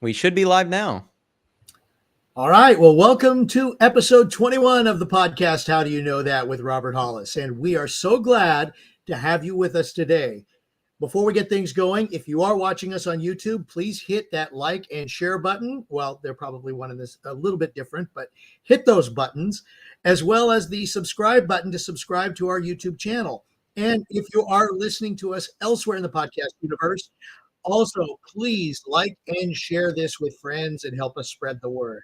We should be live now. All right. Well, welcome to episode 21 of the podcast, How Do You Know That, with Robert Hollis. And we are so glad to have you with us today. Before we get things going, if you are watching us on YouTube, please hit that like and share button. Well, they're probably one of this a little bit different, but hit those buttons, as well as the subscribe button to subscribe to our YouTube channel. And if you are listening to us elsewhere in the podcast universe, also please like and share this with friends and help us spread the word.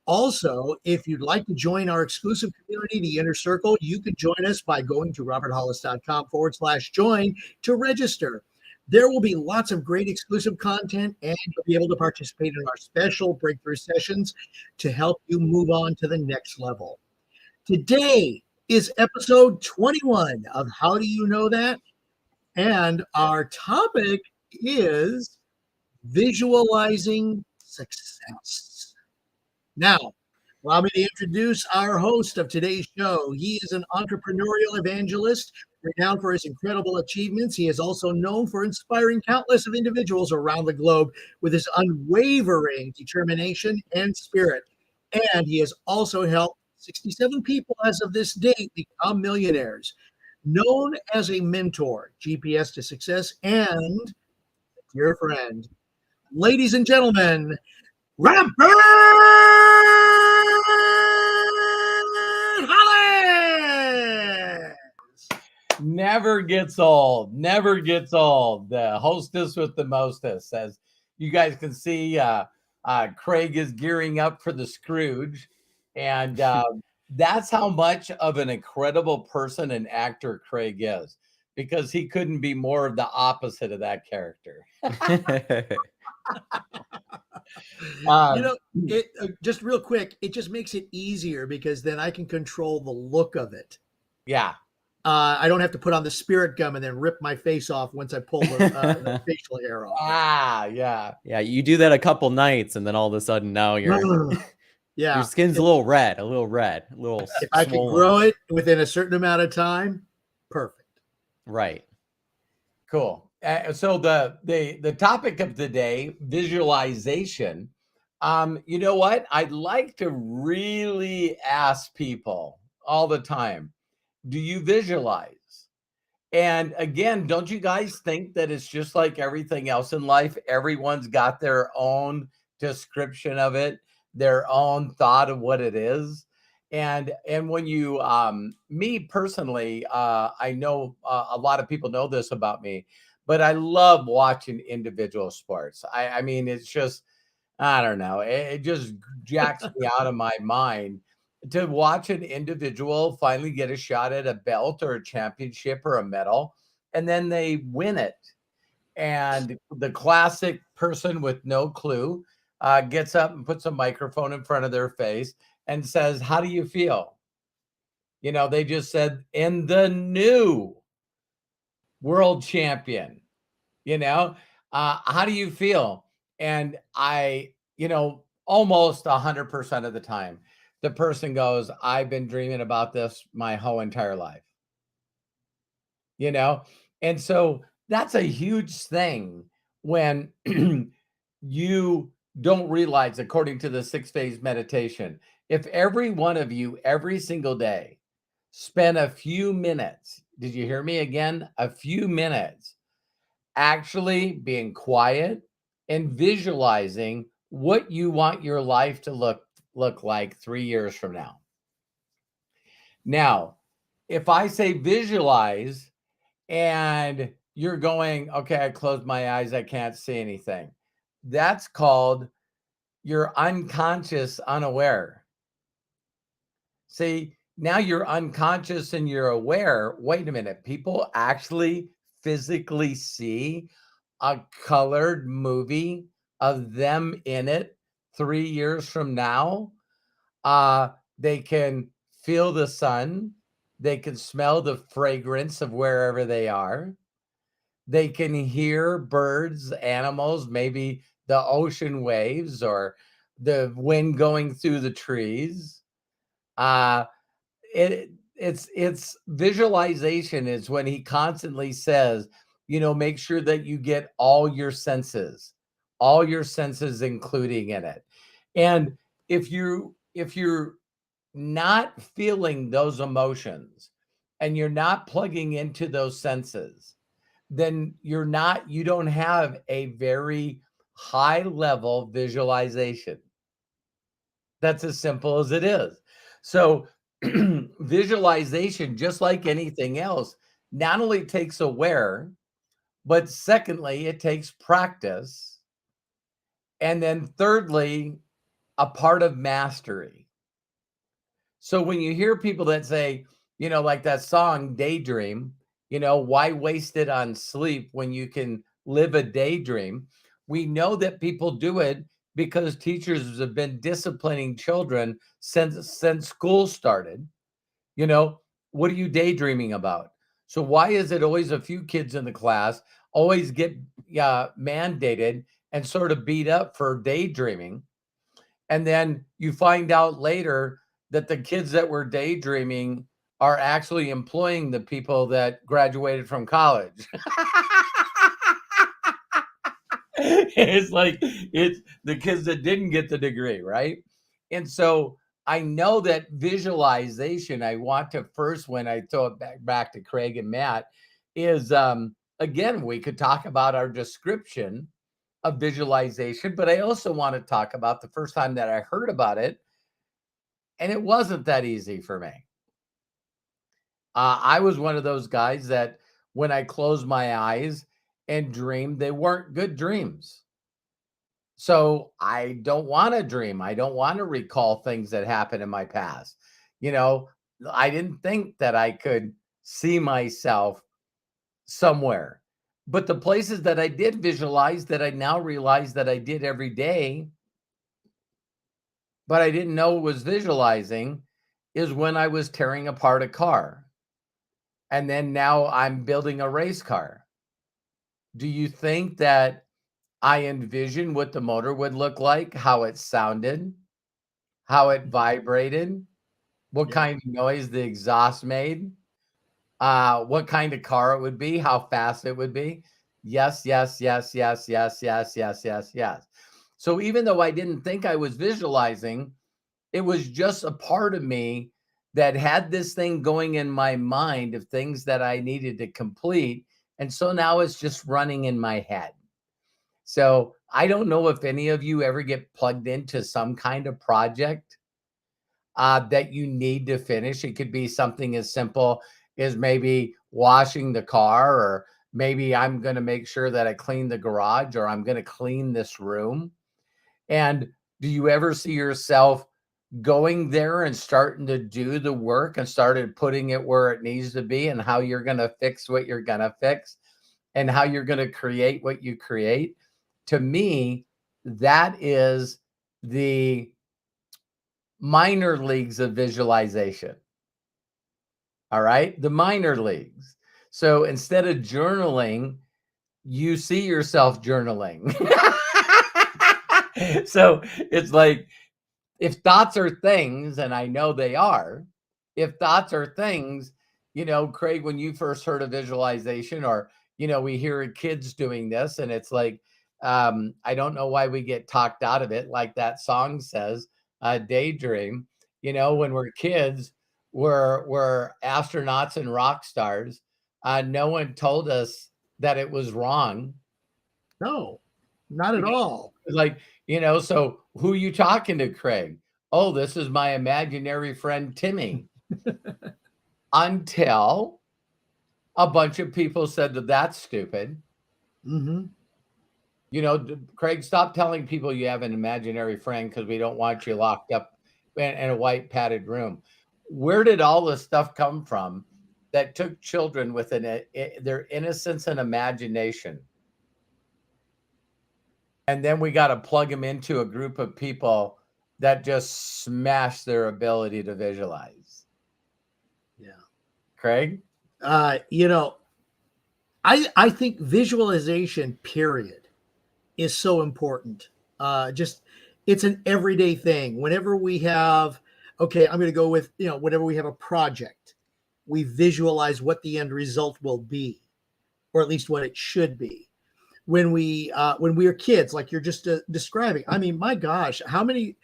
Also, if you'd like to join our exclusive community, the Inner Circle, you can join us by going to roberthollis.com/join to register. There will be lots of great exclusive content, and you'll be able to participate in our special breakthrough sessions to help you move on to the next level. Today is episode 21 of How Do You Know That? And our topic is visualizing success. Now, allow me to introduce our host of today's show. He is an entrepreneurial evangelist, renowned for his incredible achievements. He is also known for inspiring countless of individuals around the globe with his unwavering determination and spirit. And he has also helped 67 people as of this date become millionaires. Known as a mentor, GPS to success, and dear friend, ladies and gentlemen, Robert Hollis! Never gets old. Never gets old. The hostess with the mostess. As you guys can see, Craig is gearing up for the Scrooge. And that's how much of an incredible person and actor Craig is, because he couldn't be more of the opposite of that character. Just real quick, it just makes it easier because then I can control the look of it. Yeah. I don't have to put on the spirit gum and then rip my face off once I pull the facial hair off. Yeah. Yeah, you do that a couple nights, and then all of a sudden now your skin's a little red. If I can grow it within a certain amount of time, perfect. Right. Cool. So the topic of the day, visualization. You know what? I'd like to really ask people all the time, do you visualize? And again, don't you guys think that it's just like everything else in life? Everyone's got their own description of it, their own thought of what it is. And when you, me personally, I know a lot of people know this about me, but I love watching individual sports. I mean, it's just, I don't know, it just jacks me out of my mind to watch an individual finally get a shot at a belt or a championship or a medal, and then they win it. And the classic person with no clue gets up and puts a microphone in front of their face and says, how do you feel? You know, they just said, in the new world champion, how do you feel? And almost 100% of the time, the person goes, I've been dreaming about this my whole entire life. And so that's a huge thing when you don't realize, according to the 6-phase meditation, if every one of you every single day spend a few minutes, did you hear me again? A few minutes actually being quiet and visualizing what you want your life to look like 3 years from now. Now, if I say visualize and you're going, okay, I closed my eyes, I can't see anything. That's called you're unconscious, unaware. See, now you're unconscious and you're aware. Wait a minute. People actually physically see a colored movie of them in it 3 years from now. They can feel the sun. They can smell the fragrance of wherever they are. They can hear birds, animals, maybe the ocean waves or the wind going through the trees. It's visualization is when he constantly says, make sure that you get all your senses. all your senses including in it. And if you're not feeling those emotions and you're not plugging into those senses, then you don't have a very high level visualization. That's as simple as it is. So visualization, just like anything else, not only takes aware, but secondly, it takes practice. And then thirdly, a part of mastery. So when you hear people that say, like that song, Daydream, why waste it on sleep when you can live a daydream? We know that people do it because teachers have been disciplining children since school started. What are you daydreaming about? So why is it always a few kids in the class always get mandated and sort of beat up for daydreaming? And then you find out later that the kids that were daydreaming are actually employing the people that graduated from college. It's like it's the kids that didn't get the degree, right? And so I know that visualization, I want to first, when I throw it back to Craig and Matt, is again, we could talk about our description of visualization, but I also want to talk about the first time that I heard about it, and it wasn't that easy for me. I was one of those guys that when I closed my eyes and dreamed, they weren't good dreams. So I don't want to dream. I don't want to recall things that happened in my past. I didn't think that I could see myself somewhere. But the places that I did visualize that I now realize that I did every day, but I didn't know was visualizing, is when I was tearing apart a car. And then now I'm building a race car. Do you think that I envisioned what the motor would look like, how it sounded, how it vibrated, what kind of noise the exhaust made, what kind of car it would be, how fast it would be? Yes, yes, yes, yes, yes, yes, yes, yes, yes. So even though I didn't think I was visualizing, it was just a part of me that had this thing going in my mind of things that I needed to complete. And so now it's just running in my head. So I don't know if any of you ever get plugged into some kind of project that you need to finish. It could be something as simple as maybe washing the car, or maybe I'm going to make sure that I clean the garage, or I'm going to clean this room. And do you ever see yourself going there and starting to do the work and started putting it where it needs to be, and how you're going to fix what you're going to fix, and how you're going to create what you create? To me, that is the minor leagues of visualization. All right. The minor leagues. So instead of journaling, you see yourself journaling. So it's like, if thoughts are things, and I know they are, if thoughts are things, Craig, when you first heard of visualization, or, we hear kids doing this, and it's like, I don't know why we get talked out of it. Like that song says, daydream, when we're kids, we're astronauts and rock stars. No one told us that it was wrong. No, not at all. Like, so who are you talking to, Craig? Oh, this is my imaginary friend, Timmy. Until a bunch of people said that that's stupid. Mm-hmm. Craig, stop telling people you have an imaginary friend, because we don't want you locked up in a white padded room. Where did all this stuff come from that took children with their innocence and imagination? And then we got to plug them into a group of people that just smash their ability to visualize. Yeah. Craig? I think visualization, period, is so important. It's an everyday thing. Whenever we have, I'm going to go with, whenever we have a project, we visualize what the end result will be, or at least what it should be. when we were kids, like you're just describing. I mean, my gosh, how many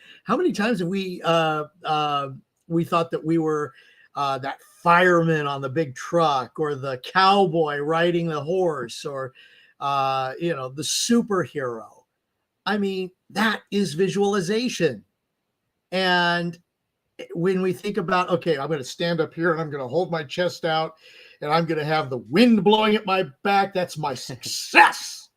times have we thought that we were that fireman on the big truck, or the cowboy riding the horse, or the superhero. I mean, that is visualization. And when we think about, okay, I'm going to stand up here and I'm going to hold my chest out and I'm going to have the wind blowing at my back, that's my success.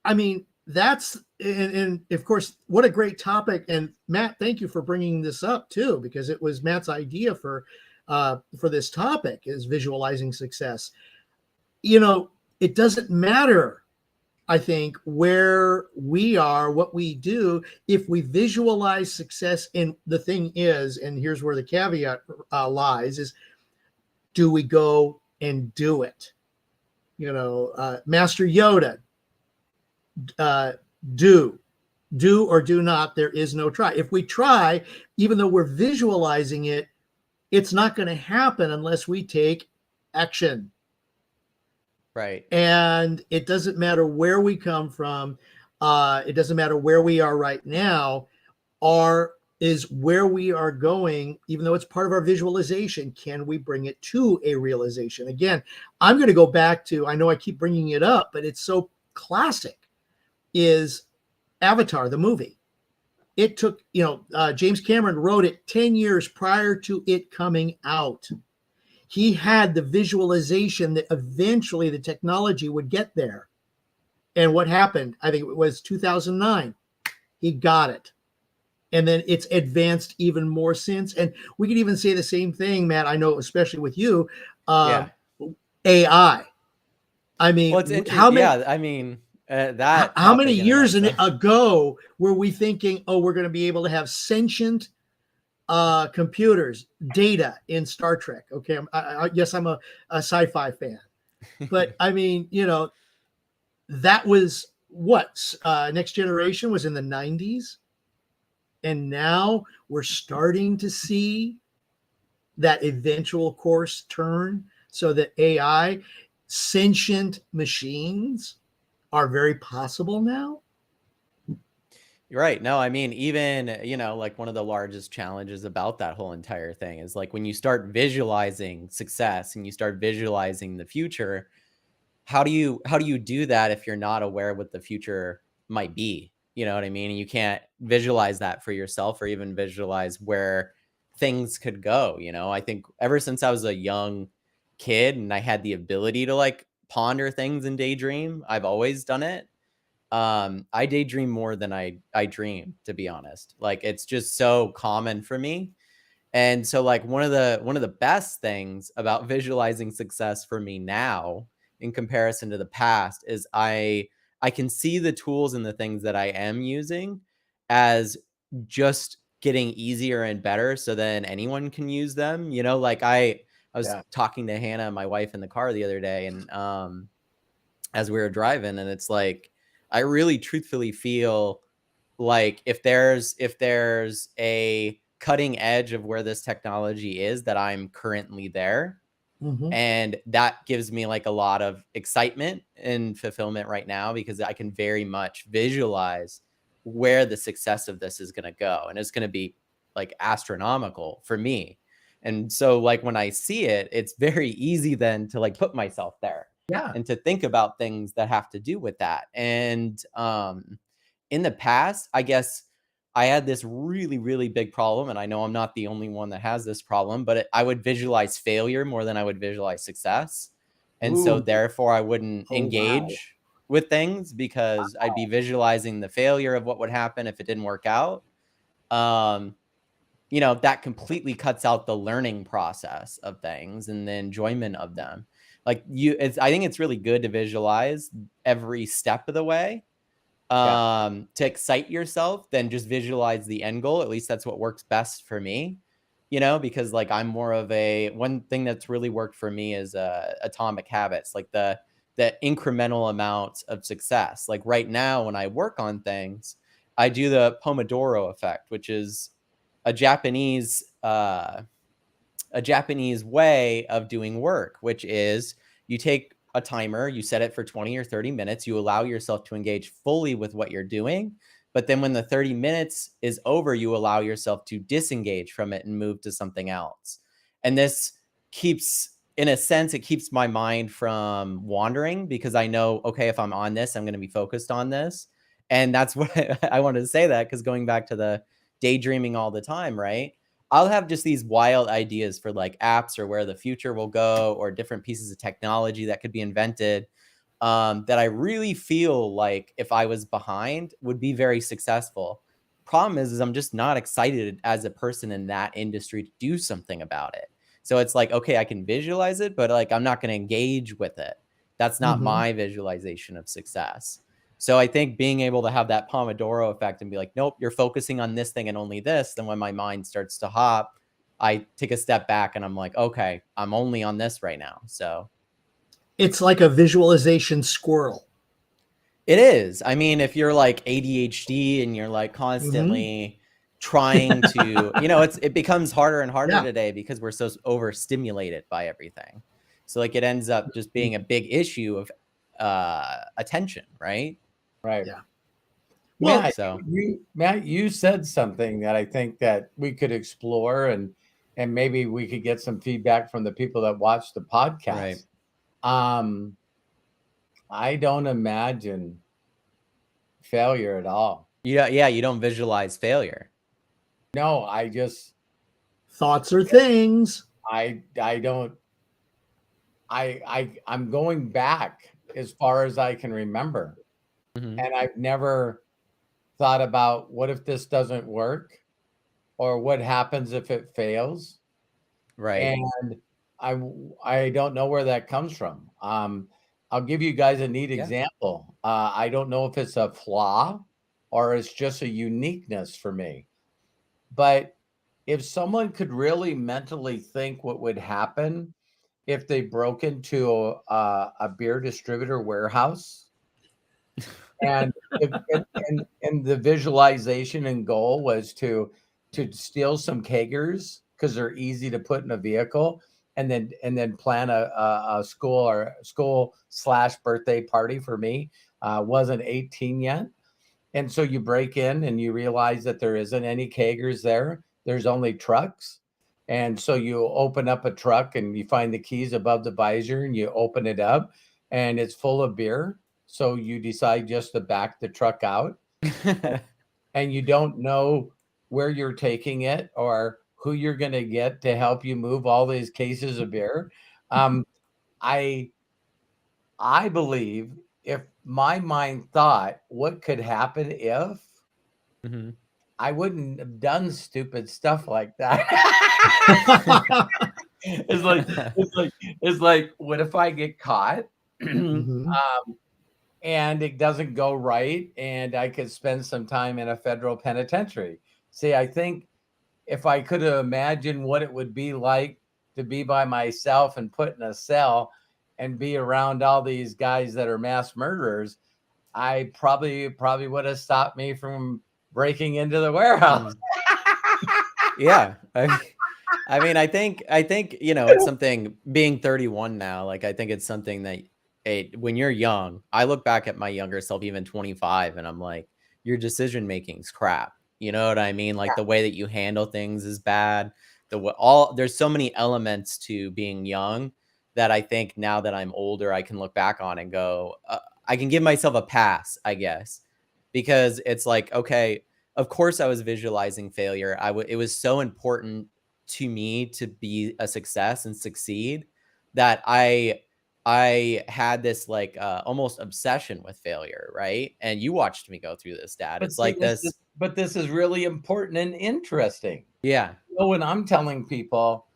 I mean, that's, and of course, what a great topic. And Matt, thank you for bringing this up too, because it was Matt's idea for this topic, is visualizing success. It doesn't matter, I think, where we are, what we do, if we visualize success. And the thing is, and here's where the caveat lies, is do we go and do it? Master Yoda, do or do not, there is no try. If we try, even though we're visualizing it, it's not going to happen unless we take action. Right. And it doesn't matter where we come from. It doesn't matter where we are right now, is where we are going, even though it's part of our visualization. Can we bring it to a realization? Again, I'm going to go back to, I know I keep bringing it up, but it's so classic, is Avatar, the movie. It took, James Cameron wrote it 10 years prior to it coming out. He had the visualization that eventually the technology would get there. And what happened? I think it was 2009. He got it. And then it's advanced even more since. And we could even say the same thing, Matt, I know, especially with you, AI. I mean, well, it's interesting. I mean, how many years ago were we thinking, oh, we're going to be able to have sentient computers, data in Star Trek? Okay, yes, I'm a sci-fi fan, but I mean, that was what Next Generation was in the 90s, and now we're starting to see that eventual course turn, so that AI, sentient machines, are very possible now. You're right. No, I mean, even, like one of the largest challenges about that whole entire thing is like when you start visualizing success and you start visualizing the future, how do you do that if you're not aware what the future might be? You know what I mean? And you can't visualize that for yourself, or even visualize where things could go. I think ever since I was a young kid and I had the ability to like ponder things and daydream, I've always done it. I daydream more than I dream, to be honest. Like, it's just so common for me. And so like one of the best things about visualizing success for me now in comparison to the past is I can see the tools and the things that I am using as just getting easier and better, so then anyone can use them. Like I was talking to Hannah, my wife, in the car the other day, and as we were driving, and it's like, I really truthfully feel like if there's a cutting edge of where this technology is, that I'm currently there. Mm-hmm. And that gives me like a lot of excitement and fulfillment right now, because I can very much visualize where the success of this is going to go. And it's going to be like astronomical for me. And so like when I see it, it's very easy then to like put myself there. Yeah. And to think about things that have to do with that. And in the past, I guess I had this really, really big problem, and I know I'm not the only one that has this problem, but I would visualize failure more than I would visualize success. And so therefore I wouldn't engage with things, because I'd be visualizing the failure of what would happen if it didn't work out. That completely cuts out the learning process of things and the enjoyment of them. Like I think it's really good to visualize every step of the way. To excite yourself, then just visualize the end goal. At least that's what works best for me, because like I'm more of one thing that's really worked for me is atomic habits, like the incremental amounts of success. Like right now when I work on things, I do the Pomodoro effect, which is a Japanese way of doing work, which is you take a timer, you set it for 20 or 30 minutes, you allow yourself to engage fully with what you're doing. But then when the 30 minutes is over, you allow yourself to disengage from it and move to something else. And this keeps, in a sense, it keeps my mind from wandering because I know, okay, if I'm on this, I'm going to be focused on this. And that's what I wanted to say that because going back to the daydreaming all the time, right? I'll have just these wild ideas for like apps or where the future will go or different pieces of technology that could be invented that I really feel like if I was behind would be very successful. Problem is I'm just not excited as a person in that industry to do something about it. So it's like, okay, I can visualize it, but like I'm not going to engage with it. That's not Mhm. my visualization of success. So I think being able to have that Pomodoro effect and be like, nope, you're focusing on this thing and only this. Then when my mind starts to hop, I take a step back and I'm like, okay, I'm only on this right now. So It's like a visualization squirrel. it is. I mean, if you're like ADHD and you're like Mhm. constantly trying to, it becomes harder and harder Yeah. today because we're so overstimulated by everything. So like it ends up just being a big issue of attention, right? Right. Yeah. Well, Matt, So you said something that I think that we could explore and maybe we could get some feedback from the people that watch the right. podcast. Um, I don't imagine failure at all. Yeah, you don't visualize failure. No, thoughts are things. I don't I'm going back as far as I can remember. Mhm. And I've never thought about what if this doesn't work or what happens if it fails. Right. And I don't know where that comes from. I'll give you guys a neat Yeah. example. I don't know if it's a flaw or it's just a uniqueness for me. But if someone could really mentally think what would happen if they broke into a beer distributor warehouse and and the visualization and goal was to steal some kegers because they're easy to put in a vehicle and then plan a school slash birthday party for me. Wasn't 18 yet, and so you break in and you realize that there isn't any kegers there. There's only trucks. And so you open up a truck and you find the keys above the visor and you open it up and it's full of beer. So you decide just to back the truck out and you don't know where you're taking it or who you're going to get to help you move all these cases of beer. Um, I I believe if my mind thought what could happen if Mhm. I wouldn't have done stupid stuff like that. It's like what if I get caught, Mhm. and it doesn't go right, and I could spend some time in a federal penitentiary? See, I think if I could have imagined what it would be like to be by myself and put in a cell and be around all these guys that are mass murderers, I probably would have stopped me from breaking into the warehouse. Mm. Yeah. I mean, I think, it's something being 31 now, like I think it's something that when you're young, I look back at my younger self, even 25, and I'm like, your decision making's crap. You know what I mean? Like the way that you handle things is bad. There's so many elements to being young that I think now that I'm older, I can look back on and go, I can give myself a pass, I guess, because it's like, okay, of course I was visualizing failure. It was so important to me to be a success and succeed that I had this like almost obsession with failure, right? And you watched me go through this, Dad. But It's see, like this, this is really important and interesting. yeah. When I'm telling people,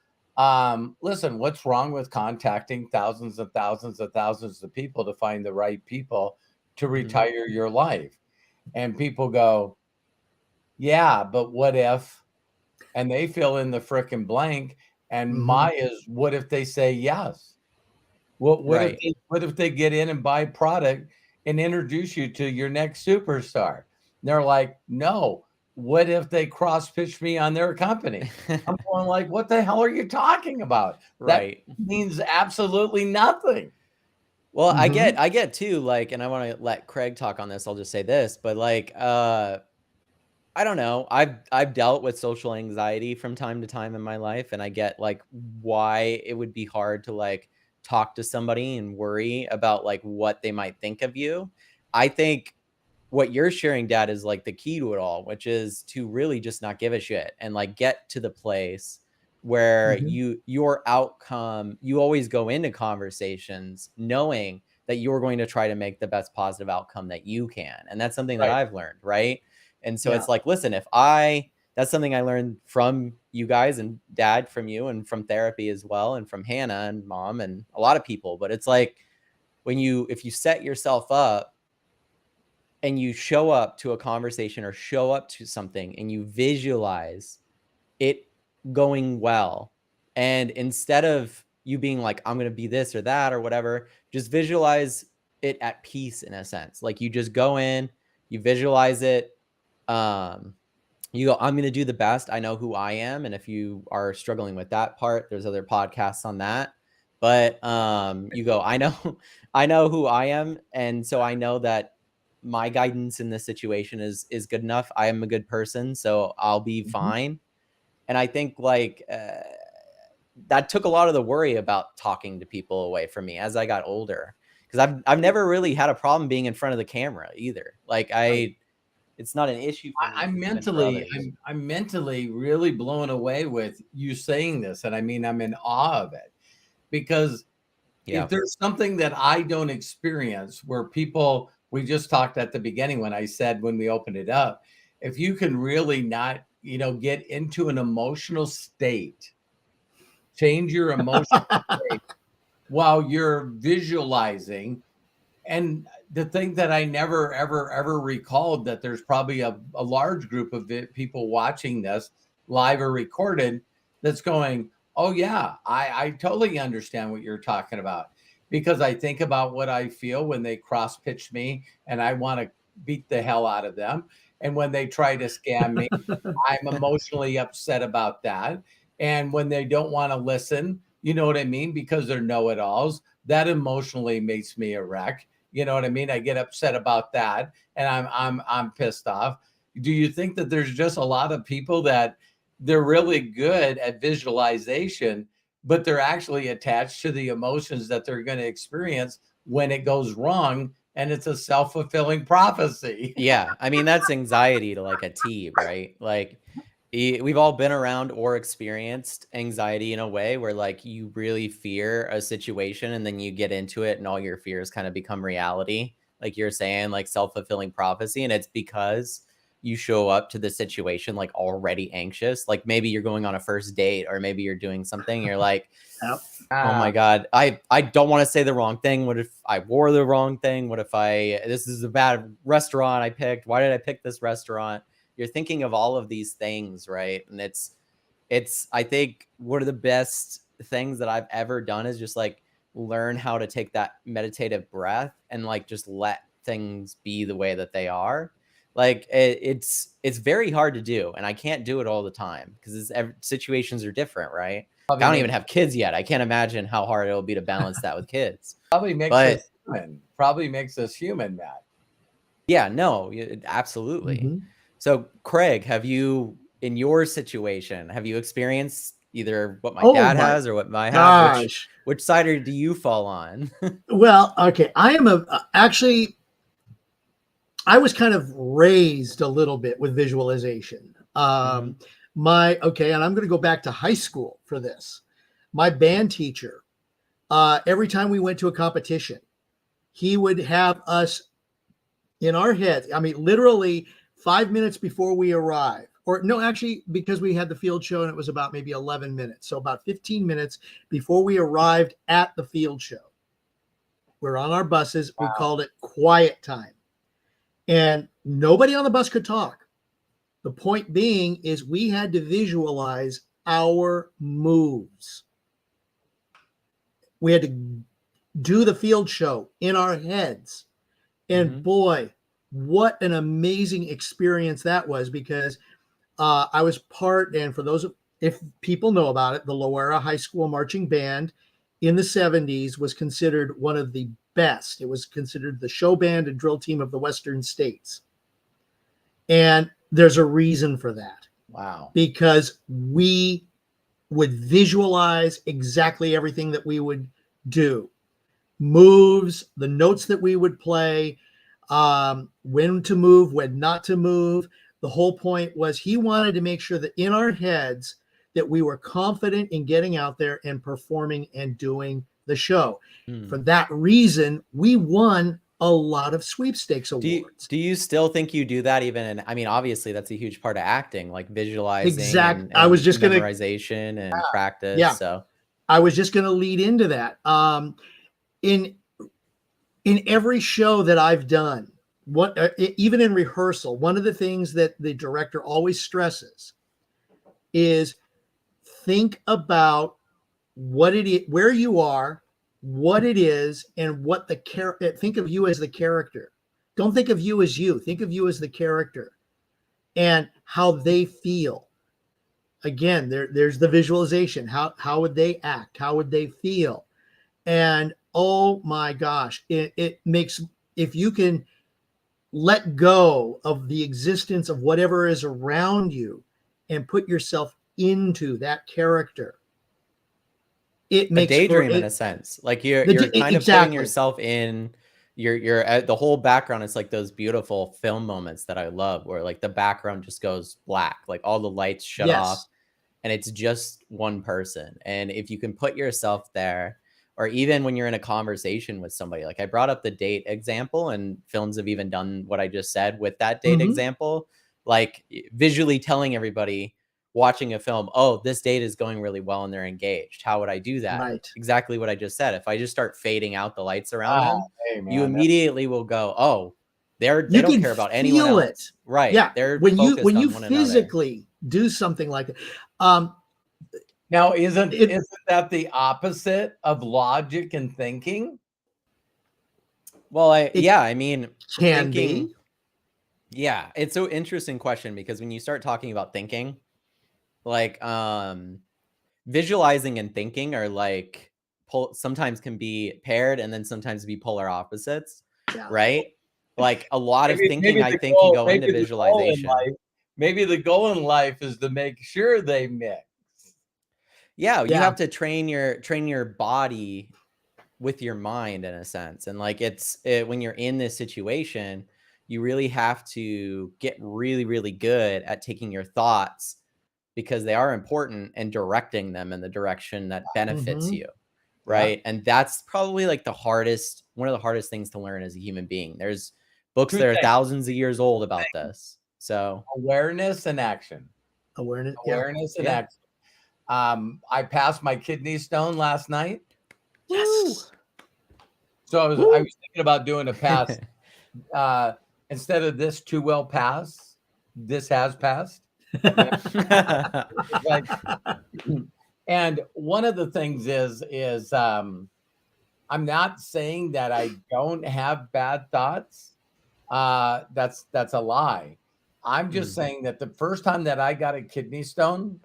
listen, what's wrong with contacting thousands and thousands and thousands of people to find the right people to Mhm. retire your life? And people go, yeah, but what if? And they fill in the frickin' blank. And Mhm. my is, what if they say yes? Right. What if they get in and buy product and introduce you to your next superstar? They're like, no. What if they cross pitch me on their company? I'm going like, what the hell are you talking about? That Right. means absolutely nothing. Well, Hmm. I get too, like, and I want to let Craig talk on this. I'll just say this, but like, I don't know. I've dealt with social anxiety from time to time in my life, and I get like why it would be hard to like talk to somebody and worry about like what they might think of you. I think what you're sharing, Dad, is like the key to it all, which is to really just not give a shit and like get to the place where Hmm. your outcome, you always go into conversations knowing that you're going to try to make the best positive outcome that you can. And that's something that Right. I've learned, right? And so Yeah. it's like, listen, if I that's something I learned from you guys and Dad, from you, and from therapy as well, and from Hannah and Mom and a lot of people. But it's like if you set yourself up and you show up to a conversation or show up to something and you visualize it going well, and instead of you being like, I'm going to be this or that or whatever, just visualize it at peace in a sense. Like you just go in, you visualize it. Um, you go, I'm going to do the best. I know who I am. And if you are struggling with that part, there's other podcasts on that. But you go, I know, I know who I am. And so I know that my guidance in this situation is good enough. I am a good person, so I'll be Hmm. fine. And I think like that took a lot of the worry about talking to people away from me as I got older. Because I've Yeah. never really had a problem being in front of the camera either. Like Right. it's not an issue for me I'm to even for mentally, others. I'm mentally really blown away with you saying this, and I mean, I'm in awe of it because if Yeah. there's something that I don't experience where people, we just talked at the beginning when I said when we opened it up, if you can really not, get into an emotional state, change your emotional state while you're visualizing. And the thing that I never, ever, ever recalled that there's probably a large group of people watching this live or recorded that's going, oh, yeah, I totally understand what you're talking about. Because I think about what I feel when they cross pitch me and I want to beat the hell out of them. And when they try to scam me, I'm emotionally upset about that. And when they don't want to listen, you know what I mean? Because they're know it alls, that emotionally makes me a wreck. You know what I mean? I get upset about that and I'm pissed off. Do you think that there's just a lot of people that they're really good at visualization, but they're actually attached to the emotions that they're going to experience when it goes wrong and it's a self-fulfilling prophecy? Yeah, I mean, that's anxiety to like a T, right? Like we've all been around or experienced anxiety in a way where like you really fear a situation and then you get into it and all your fears kind of become reality. Like you're saying, like self-fulfilling prophecy. And it's because you show up to the situation like already anxious. Like maybe you're going on a first date or maybe you're doing something, you're like, Yep. oh my God, I don't want to say the wrong thing. What if I wore the wrong thing? What if this is a bad restaurant I picked? Why did I pick this restaurant? You're thinking of all of these things, right? And I think one of the best things that I've ever done is just like learn how to take that meditative breath and like just let things be the way that they are. Like it's very hard to do, and I can't do it all the time because situations are different, right? Probably I don't even makes have kids yet. I can't imagine how hard it'll be to balance that with kids. probably makes us But human. Probably makes us human, Matt. yeah, no, absolutely. Hmm. So, Craig, in your situation, have you experienced either what my Oh dad my has or what I have? gosh. Which side do you fall on? Well, okay. I am actually, I was kind of raised a little bit with visualization. Hmm. And I'm going to go back to high school for this. My band teacher, every time we went to a competition, he would have us in our heads. I mean, literally 5 minutes before we arrive, or no, actually, because we had the field show and it was about maybe 11 minutes. So about 15 minutes before we arrived at the field show, we're on our buses. We Wow. called it quiet time. And nobody on the bus could talk. The point being is we had to visualize our moves. We had to do the field show in our heads. And Hmm. boy, what an amazing experience that was, because I was part, and for those, if people know about it, the Loera High School Marching Band in the 70s was considered one of the best. It was considered the show band and drill team of the Western states. And there's a reason for that. Wow. Because we would visualize exactly everything that we would do. Moves, the notes that we would play, when to move, when not to move. The whole point was he wanted to make sure that in our heads that we were confident in getting out there and performing and doing the show. For that reason, we won a lot of sweepstakes awards. Do you still think you do that even in, I mean, obviously that's a huge part of acting, like visualizing and I was just memorization and practice. Yeah. So I was just going to lead into that. In every show that I've done, even in rehearsal, one of the things that the director always stresses is think about what it is, where you are, what it is, and what the character. Think of you as the character. Don't think of you as you. Think of you as the character, and how they feel. Again, there's the visualization. How would they act? How would they feel? And oh my gosh, it makes, if you can let go of the existence of whatever is around you and put yourself into that character, it makes a daydream in a sense. Like you're kind of putting yourself in you're at the whole background. It's like those beautiful film moments that I love where like the background just goes black, like all the lights shut off and it's just one person. And if you can put yourself there, or even when you're in a conversation with somebody, like I brought up the date example, and films have even done what I just said with that date example, like visually telling everybody watching a film, oh, this date is going really well and they're engaged. How would I do that? Right. Exactly what I just said. If I just start fading out the lights around them, hey, man, you immediately will go, oh, they don't care about anyone else. Right. Yeah. They're when you one physically do something like that. Now, isn't that the opposite of logic and thinking? Well, I mean, can thinking, be. Yeah, it's so interesting question, because when you start talking about thinking, like visualizing and thinking are like sometimes can be paired and then sometimes be polar opposites, right? Like a lot of thinking, I think, can go into visualization. Maybe the goal in life is to make sure they mix. Yeah, you have to train your body with your mind in a sense. And like when you're in this situation, you really have to get really, really good at taking your thoughts, because they are important, and directing them in the direction that benefits you. Right. And that's probably like one of the hardest things to learn as a human being. There's books that are thousands of years old about this. So awareness and action. Awareness and action. I passed my kidney stone last night. Yes. So I was thinking about doing a pass. Instead of this too well pass, this has passed. And one of the things is I'm not saying that I don't have bad thoughts. That's a lie. I'm just saying that the first time that I got a kidney stone,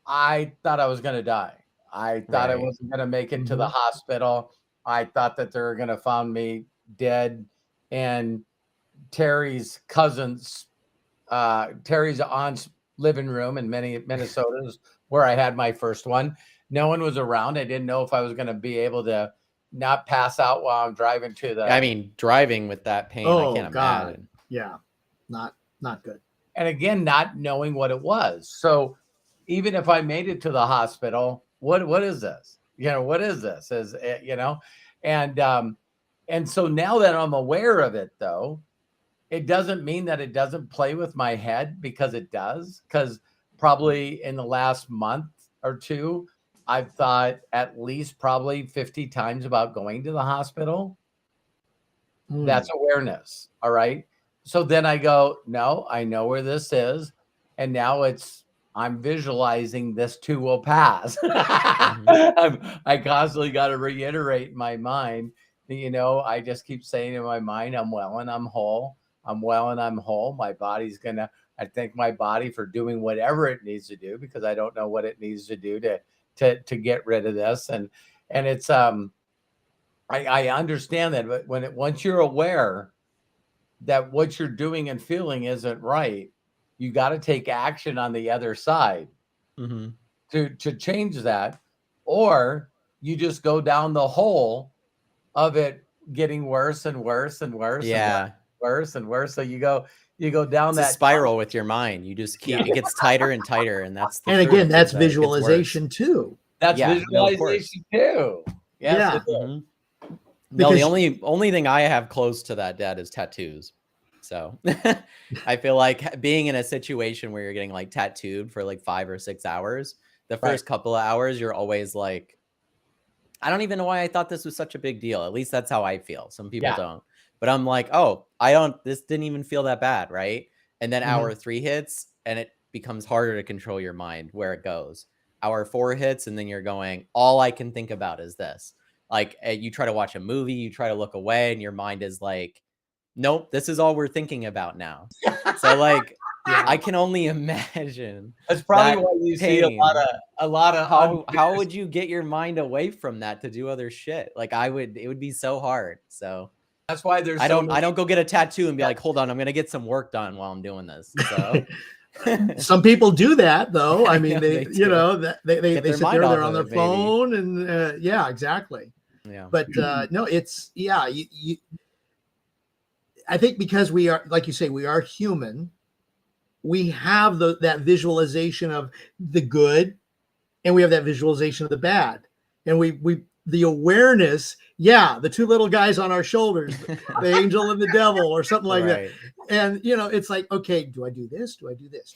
I thought I was going to die. I thought I wasn't going to make it to the hospital. I thought that they were going to find me dead. And Terry's aunt's living room in Minnesota is where I had my first one. No one was around. I didn't know if I was going to be able to not pass out while I'm driving to the. I mean, driving with that pain, I can't imagine. Yeah, not good. And again, not knowing what it was. So even if I made it to the hospital, what is this? What is this? And so now that I'm aware of it, though, it doesn't mean that it doesn't play with my head, because it does. Because probably in the last month or two, I've thought at least probably 50 times about going to the hospital. That's awareness. All right. So then I go, no, I know where this is. And now I'm visualizing this too will pass. I constantly got to reiterate in my mind, I just keep saying in my mind, I'm well and I'm whole. I'm well and I'm whole. My body's I thank my body for doing whatever it needs to do, because I don't know what it needs to do to get rid of this. And it's, I understand that, but once you're aware that what you're doing and feeling isn't right, you got to take action on the other side Mhm. to change that, or you just go down the hole of it getting worse and worse and worse and Yeah. worse and worse. So you go down It's a that spiral with your mind. You just keep Yeah. it gets tighter and tighter, and that's the And again, truth, is that's that it gets worse. visualization too. that's Yeah, no, of course. visualization too. Yes, it Yeah. is. Mhm. No, the Because only thing I have close to that, Dad, is tattoos. So, I feel like being in a situation where you're getting, like, tattooed for, like, 5 or 6 hours, the Right. first couple of hours, you're always like, I don't even know why I thought this was such a big deal. At least that's how I feel. Some people Yeah. don't. But I'm like, "Oh, I don't this didn't even feel that bad," right? And then Mhm. hour 3 hits, and it becomes harder to control your mind where it goes. Hour 4 hits, and then you're going, "All I can think about is this." Like, you try to watch a movie, you try to look away, and your mind is like, "Nope, this is all we're thinking about now." So, like, Yeah. I can only imagine That's probably that why you see pain. a lot of How unfinished. would you get your mind away from that to do other shit? Like, it would be so hard. So, That's why there's I so don't I many. don't go get a tattoo and be like, "Hold on, I'm gonna get some work done while I'm doing this." So, Some people do that though. I I mean, know they, they do. that they, Get they their sit mind there, they're off on of their it, maybe. phone, and yeah, exactly. Yeah. But no, it's yeah. I think because we are, like you say, we are human. We have that visualization of the good, and we have that visualization of the bad, and we the awareness. Yeah, the two little guys on our shoulders, the angel and the devil, or something like that. Right. And it's like, okay, do I do this? Do I do this?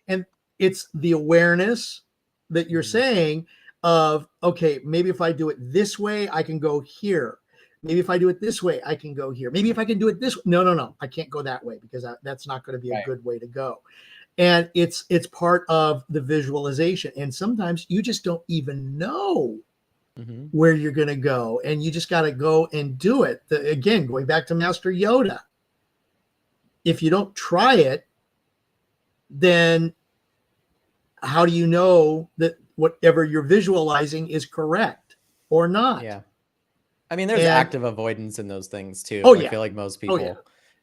And it's the awareness that you're Mhm. saying of, okay, maybe if I do it this way, I can go here. Maybe if I do it this way, I can go here. Maybe if I can do it this, no, I can't go that way, because that's not going to be a Right. good way to go. And it's part of the visualization. And sometimes you just don't even know Mhm. where you're going to go, and you just got to go and do it. Again, going back to Master Yoda, if you don't try it, then how do you know that whatever you're visualizing is correct or not? Yeah. I mean, there's And active avoidance in those things too. oh I yeah, feel like most oh yeah.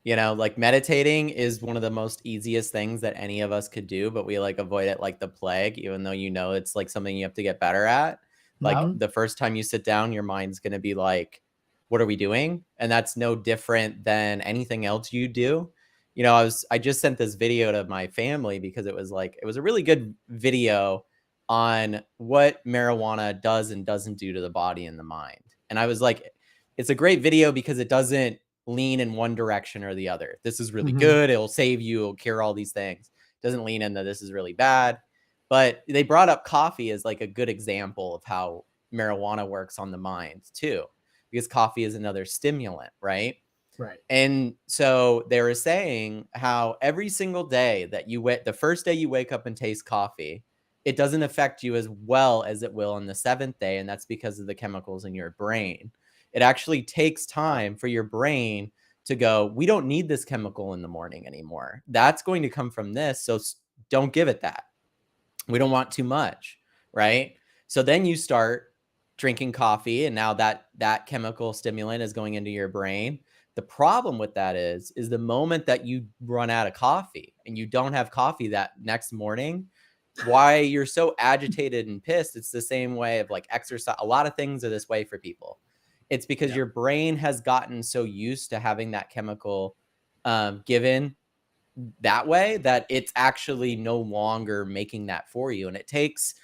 people, like meditating is one of the most easiest things that any of us could do, but we like avoid it like the plague, even though it's like something you have to get better at. Like Mhm. the first time you sit down, your mind's going to be like, what are we doing? And that's no different than anything else you do. I just sent this video to my family because it was a really good video on what marijuana does and doesn't do to the body and the mind. And I was like, it's a great video because it doesn't lean in one direction or the other. This is really Mhm. good. It'll save you. It'll cure all these things. Doesn't lean in that this is really bad. But they brought up coffee as like a good example of how marijuana works on the mind too, because coffee is another stimulant, right? Right. And so they were saying how every single day that the first day you wake up and taste coffee, it doesn't affect you as well as it will on the seventh day. And that's because of the chemicals in your brain. It actually takes time for your brain to go, we don't need this chemical in the morning anymore. That's going to come from this. So don't give it that. We don't want too much, right? So then you start drinking coffee, and now that chemical stimulant is going into your brain. The problem with that is the moment that you run out of coffee and you don't have coffee that next morning, why you're so agitated and pissed, it's the same way of like exercise. A lot of things are this way for people. It's because Yeah. your brain has gotten so used to having that chemical given that way that it's actually no longer making that for you. And it takes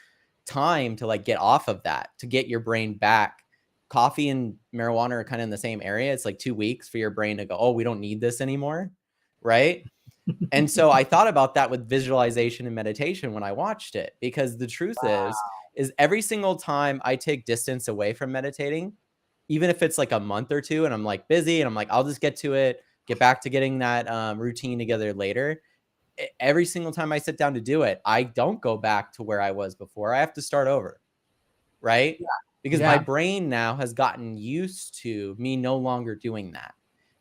time to like get off of that, to get your brain back. Coffee and marijuana are kind of in the same area. It's like 2 weeks for your brain to go, oh, we don't need this anymore. Right. And so I thought about that with visualization and meditation when I watched it, because the truth is every single time I take distance away from meditating, even if it's like a month or two and I'm like busy and I'm like, I'll just get to it, get back to getting that routine together later. Every single time I sit down to do it, I don't go back to where I was before. I have to start over. Right. Because my Yeah, brain now has gotten used to me no longer doing that.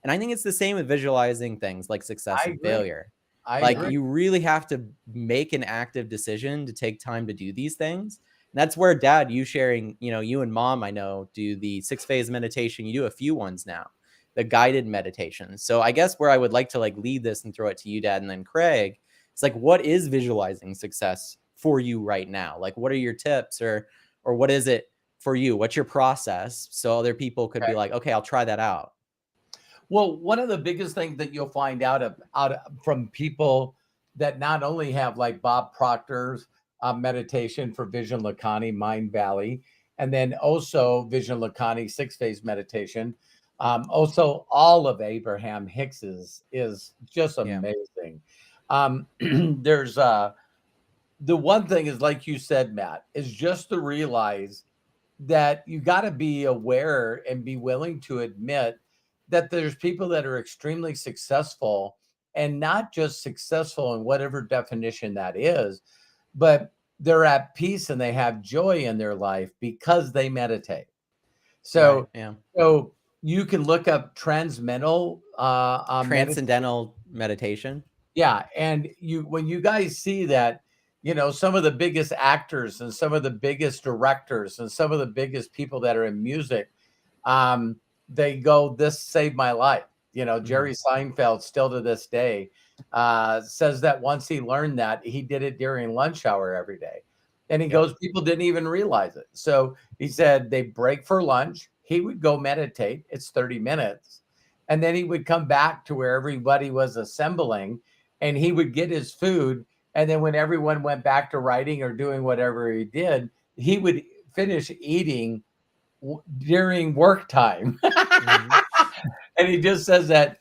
And I think it's the same with visualizing things like success I and agree. failure. I Like Yeah. agree. you really have to make an active decision to take time to do these things. That's where dad, you sharing, you and mom, I know, do the 6 phase meditation. You do a few ones now, the guided meditations. So I guess where I would like to like lead this and throw it to you, dad, and then Craig, it's like, what is visualizing success for you right now? Like, what are your tips, or what is it for you? What's your process? So other people could be like, okay, I'll try that out. Well, one of the biggest things that you'll find from people that not only have like Bob Proctor's meditation for Vision Lakhani, Mind Valley, and then also Vision Lakhani 6 phase meditation. Also, all of Abraham Hicks's is just Yeah. amazing. There's the one thing is, like you said, Matt, is just to realize that you got to be aware and be willing to admit that there's people that are extremely successful, and not just successful in whatever definition that is, but they're at peace and they have joy in their life because they meditate. Right. So, Yeah. so you can look up transcendental Transcendental meditation. yeah, and when you guys see that, some of the biggest actors and some of the biggest directors and some of the biggest people that are in music, um, they go, "This saved my life." Jerry Seinfeld, still to this day, says that once he learned that, he did it during lunch hour every day. And he goes, people didn't even realize it. So he said they break for lunch. He would go meditate. It's 30 minutes. And then he would come back to where everybody was assembling, and he would get his food. And then when everyone went back to writing or doing whatever he did, he would finish eating during work time. And he just says that,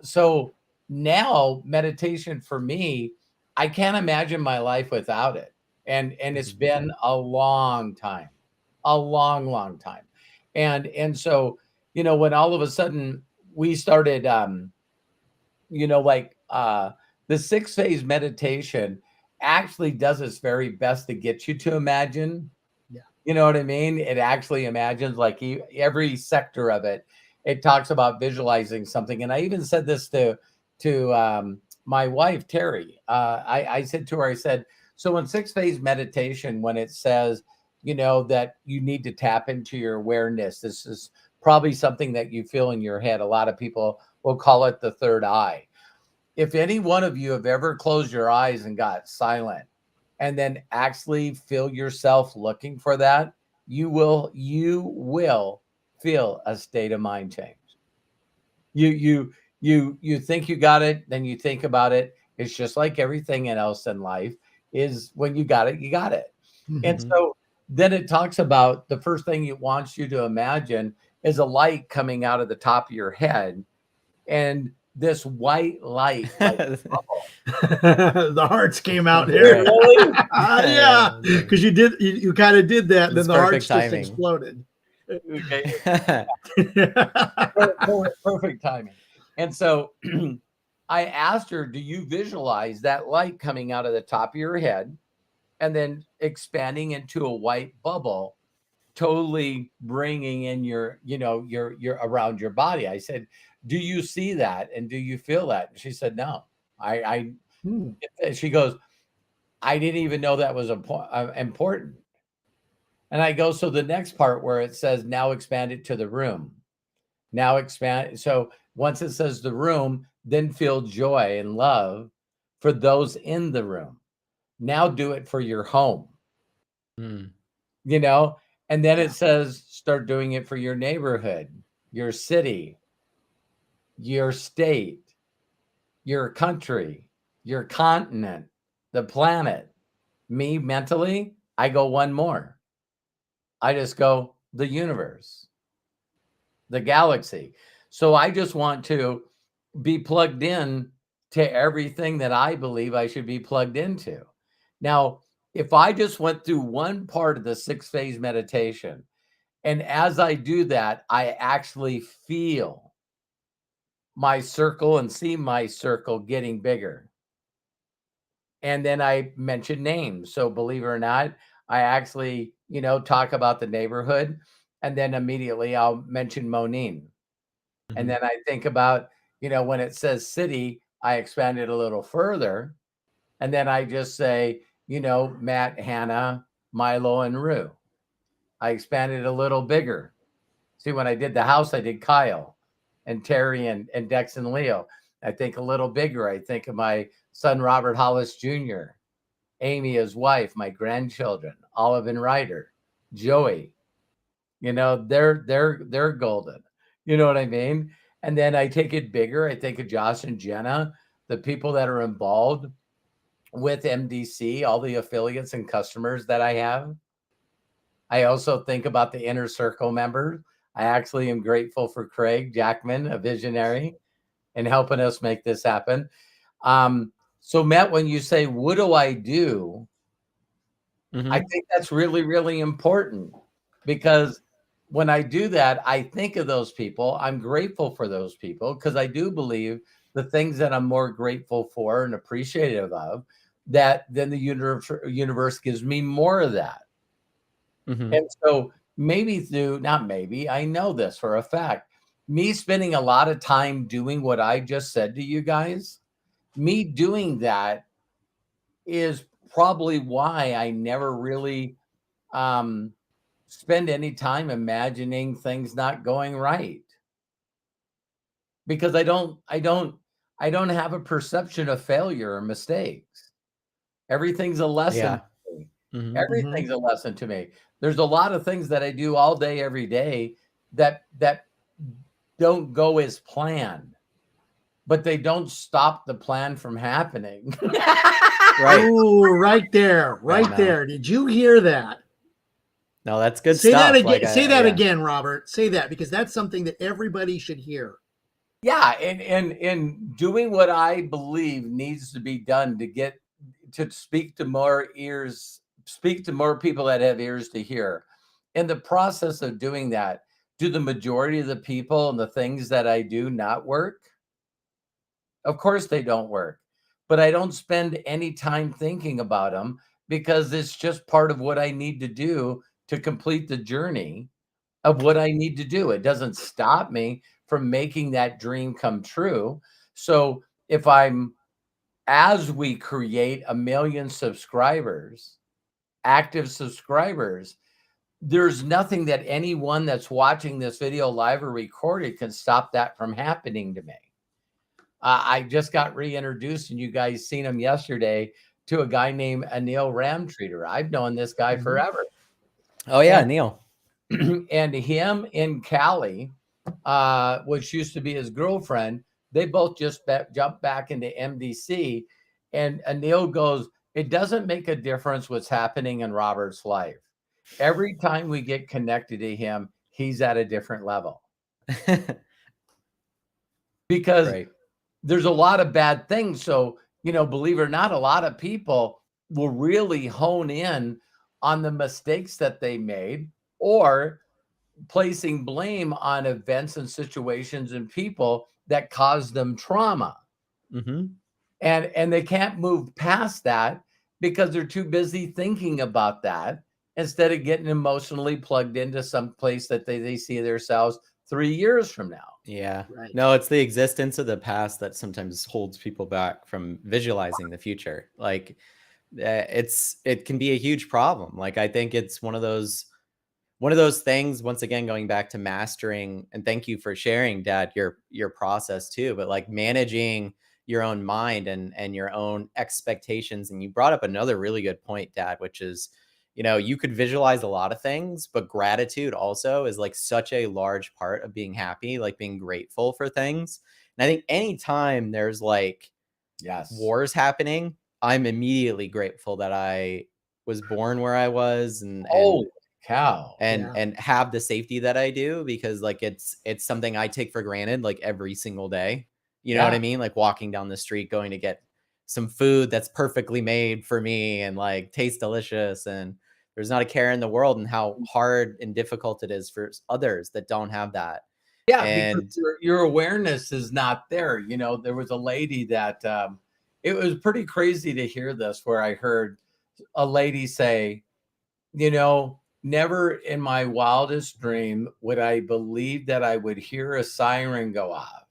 so now meditation for me, I can't imagine my life without it. And it's been a long time, a long, long time. And so, when all of a sudden we started, like the 6 phase meditation actually does its very best to get you to imagine. Yeah. You know what I mean? It actually imagines like every sector of it. It talks about visualizing something. And I even said this to my wife, Terry. I said to her, I said, so in 6 phase meditation, when it says, that you need to tap into your awareness, this is probably something that you feel in your head. A lot of people will call it the third eye. If any one of you have ever closed your eyes and got silent and then actually feel yourself looking for that, you will feel a state of mind change. You think you got it, then you think about it. It's just like everything else in life is, when you got it, you got it. And so then it talks about the first thing it wants you to imagine is a light coming out of the top of your head, and this white light, like the hearts came out here. Really? Yeah, because you kind of did that, then the hearts just exploded. Okay. Perfect timing. And so I asked her, do you visualize that light coming out of the top of your head and then expanding into a white bubble, totally bringing in your around your body? I said, do you see that? And do you feel that? And she said, no. She goes, I didn't even know that was important. And I go, so the next part where it says, now expand it to the room. Now expand. So once it says the room, then feel joy and love for those in the room. Now do it for your home. And then it says, start doing it for your neighborhood, your city, your state, your country, your continent, the planet. Me mentally, I go one more. I just go the universe, the galaxy. So I just want to be plugged in to everything that I believe I should be plugged into. Now, if I just went through one part of the 6 phase meditation, and as I do that, I actually feel my circle and see my circle getting bigger. And then I mention names. So believe it or not, I actually, talk about the neighborhood, and then immediately I'll mention Monine. And then I think about, when it says city, I expand it a little further. And then I just say, Matt, Hannah, Milo and Rue. I expanded a little bigger. See, when I did the house, I did Kyle and Terry and Dex and Leo. I think a little bigger. I think of my son, Robert Hollis Jr., Amy, his wife, my grandchildren, Olive and Ryder, Joey. You know, they're golden. You know what I mean? And then I take it bigger. I think of Josh and Jenna, the people that are involved with MDC, all the affiliates and customers that I have. I also think about the inner circle members. I actually am grateful for Craig Jackman, a visionary, and helping us make this happen. So Matt, when you say, what do I do? I think that's really, really important, because when I do that, I think of those people. I'm grateful for those people, because I do believe the things that I'm more grateful for and appreciative of, that then the universe gives me more of that. And so maybe not maybe, I know this for a fact, me spending a lot of time doing what I just said to you guys, me doing that is probably why I never really spend any time imagining things not going right, because I don't have a perception of failure or mistakes. Everything's a lesson. Yeah. To me. Mhm. Everything's a lesson to me. There's a lot of things that I do all day, every day, that don't go as planned, but they don't stop the plan from happening. Right. Oh, right there, Yeah, right no. there. Did you hear that? No, that's good Say that stuff. again. Say that yeah. again, Robert. Say that, because that's something that everybody should hear. Yeah, and doing what I believe needs to be done to speak to more ears, speak to more people that have ears to hear. In the process of doing that, do the majority of the people and the things that I do not work? Of course they don't work, but I don't spend any time thinking about them, because it's just part of what I need to do to complete the journey of what I need to do. It doesn't stop me from making that dream come true. So if as we create 1 million subscribers, active subscribers, there's nothing that anyone that's watching this video live or recorded can stop that from happening to me. I just got reintroduced, and you guys seen him yesterday, to a guy named Anil Ramtreater. I've known this guy forever. Oh yeah, Neil. And him and Callie, which used to be his girlfriend, they both just jumped back into MDC. And Anil goes, it doesn't make a difference what's happening in Robert's life. Every time we get connected to him, he's at a different level. Because Right. there's a lot of bad things. So, believe it or not, a lot of people will really hone in on the mistakes that they made, or placing blame on events and situations and people that caused them trauma. And they can't move past that, because they're too busy thinking about that, instead of getting emotionally plugged into some place that they see themselves 3 years from now. Yeah. Right. No, it's the existence of the past that sometimes holds people back from visualizing the future. Like it can be a huge problem. Like I think it's one of those things, once again, going back to mastering, and thank you for sharing, Dad, your process too, but like managing your own mind and your own expectations. And you brought up another really good point, Dad, which is, you could visualize a lot of things, but gratitude also is like such a large part of being happy, like being grateful for things. And I think anytime there's like wars happening, I'm immediately grateful that I was born where I was, and Holy cow. and have the safety that I do, because like it's something I take for granted, like every single day. You know what I mean? Like walking down the street, going to get some food that's perfectly made for me and like tastes delicious, and there's not a care in the world, and how hard and difficult it is for others that don't have that. Yeah, And because your awareness is not there. There was a lady that it was pretty crazy to hear this, where I heard a lady say, never in my wildest dream would I believe that I would hear a siren go off.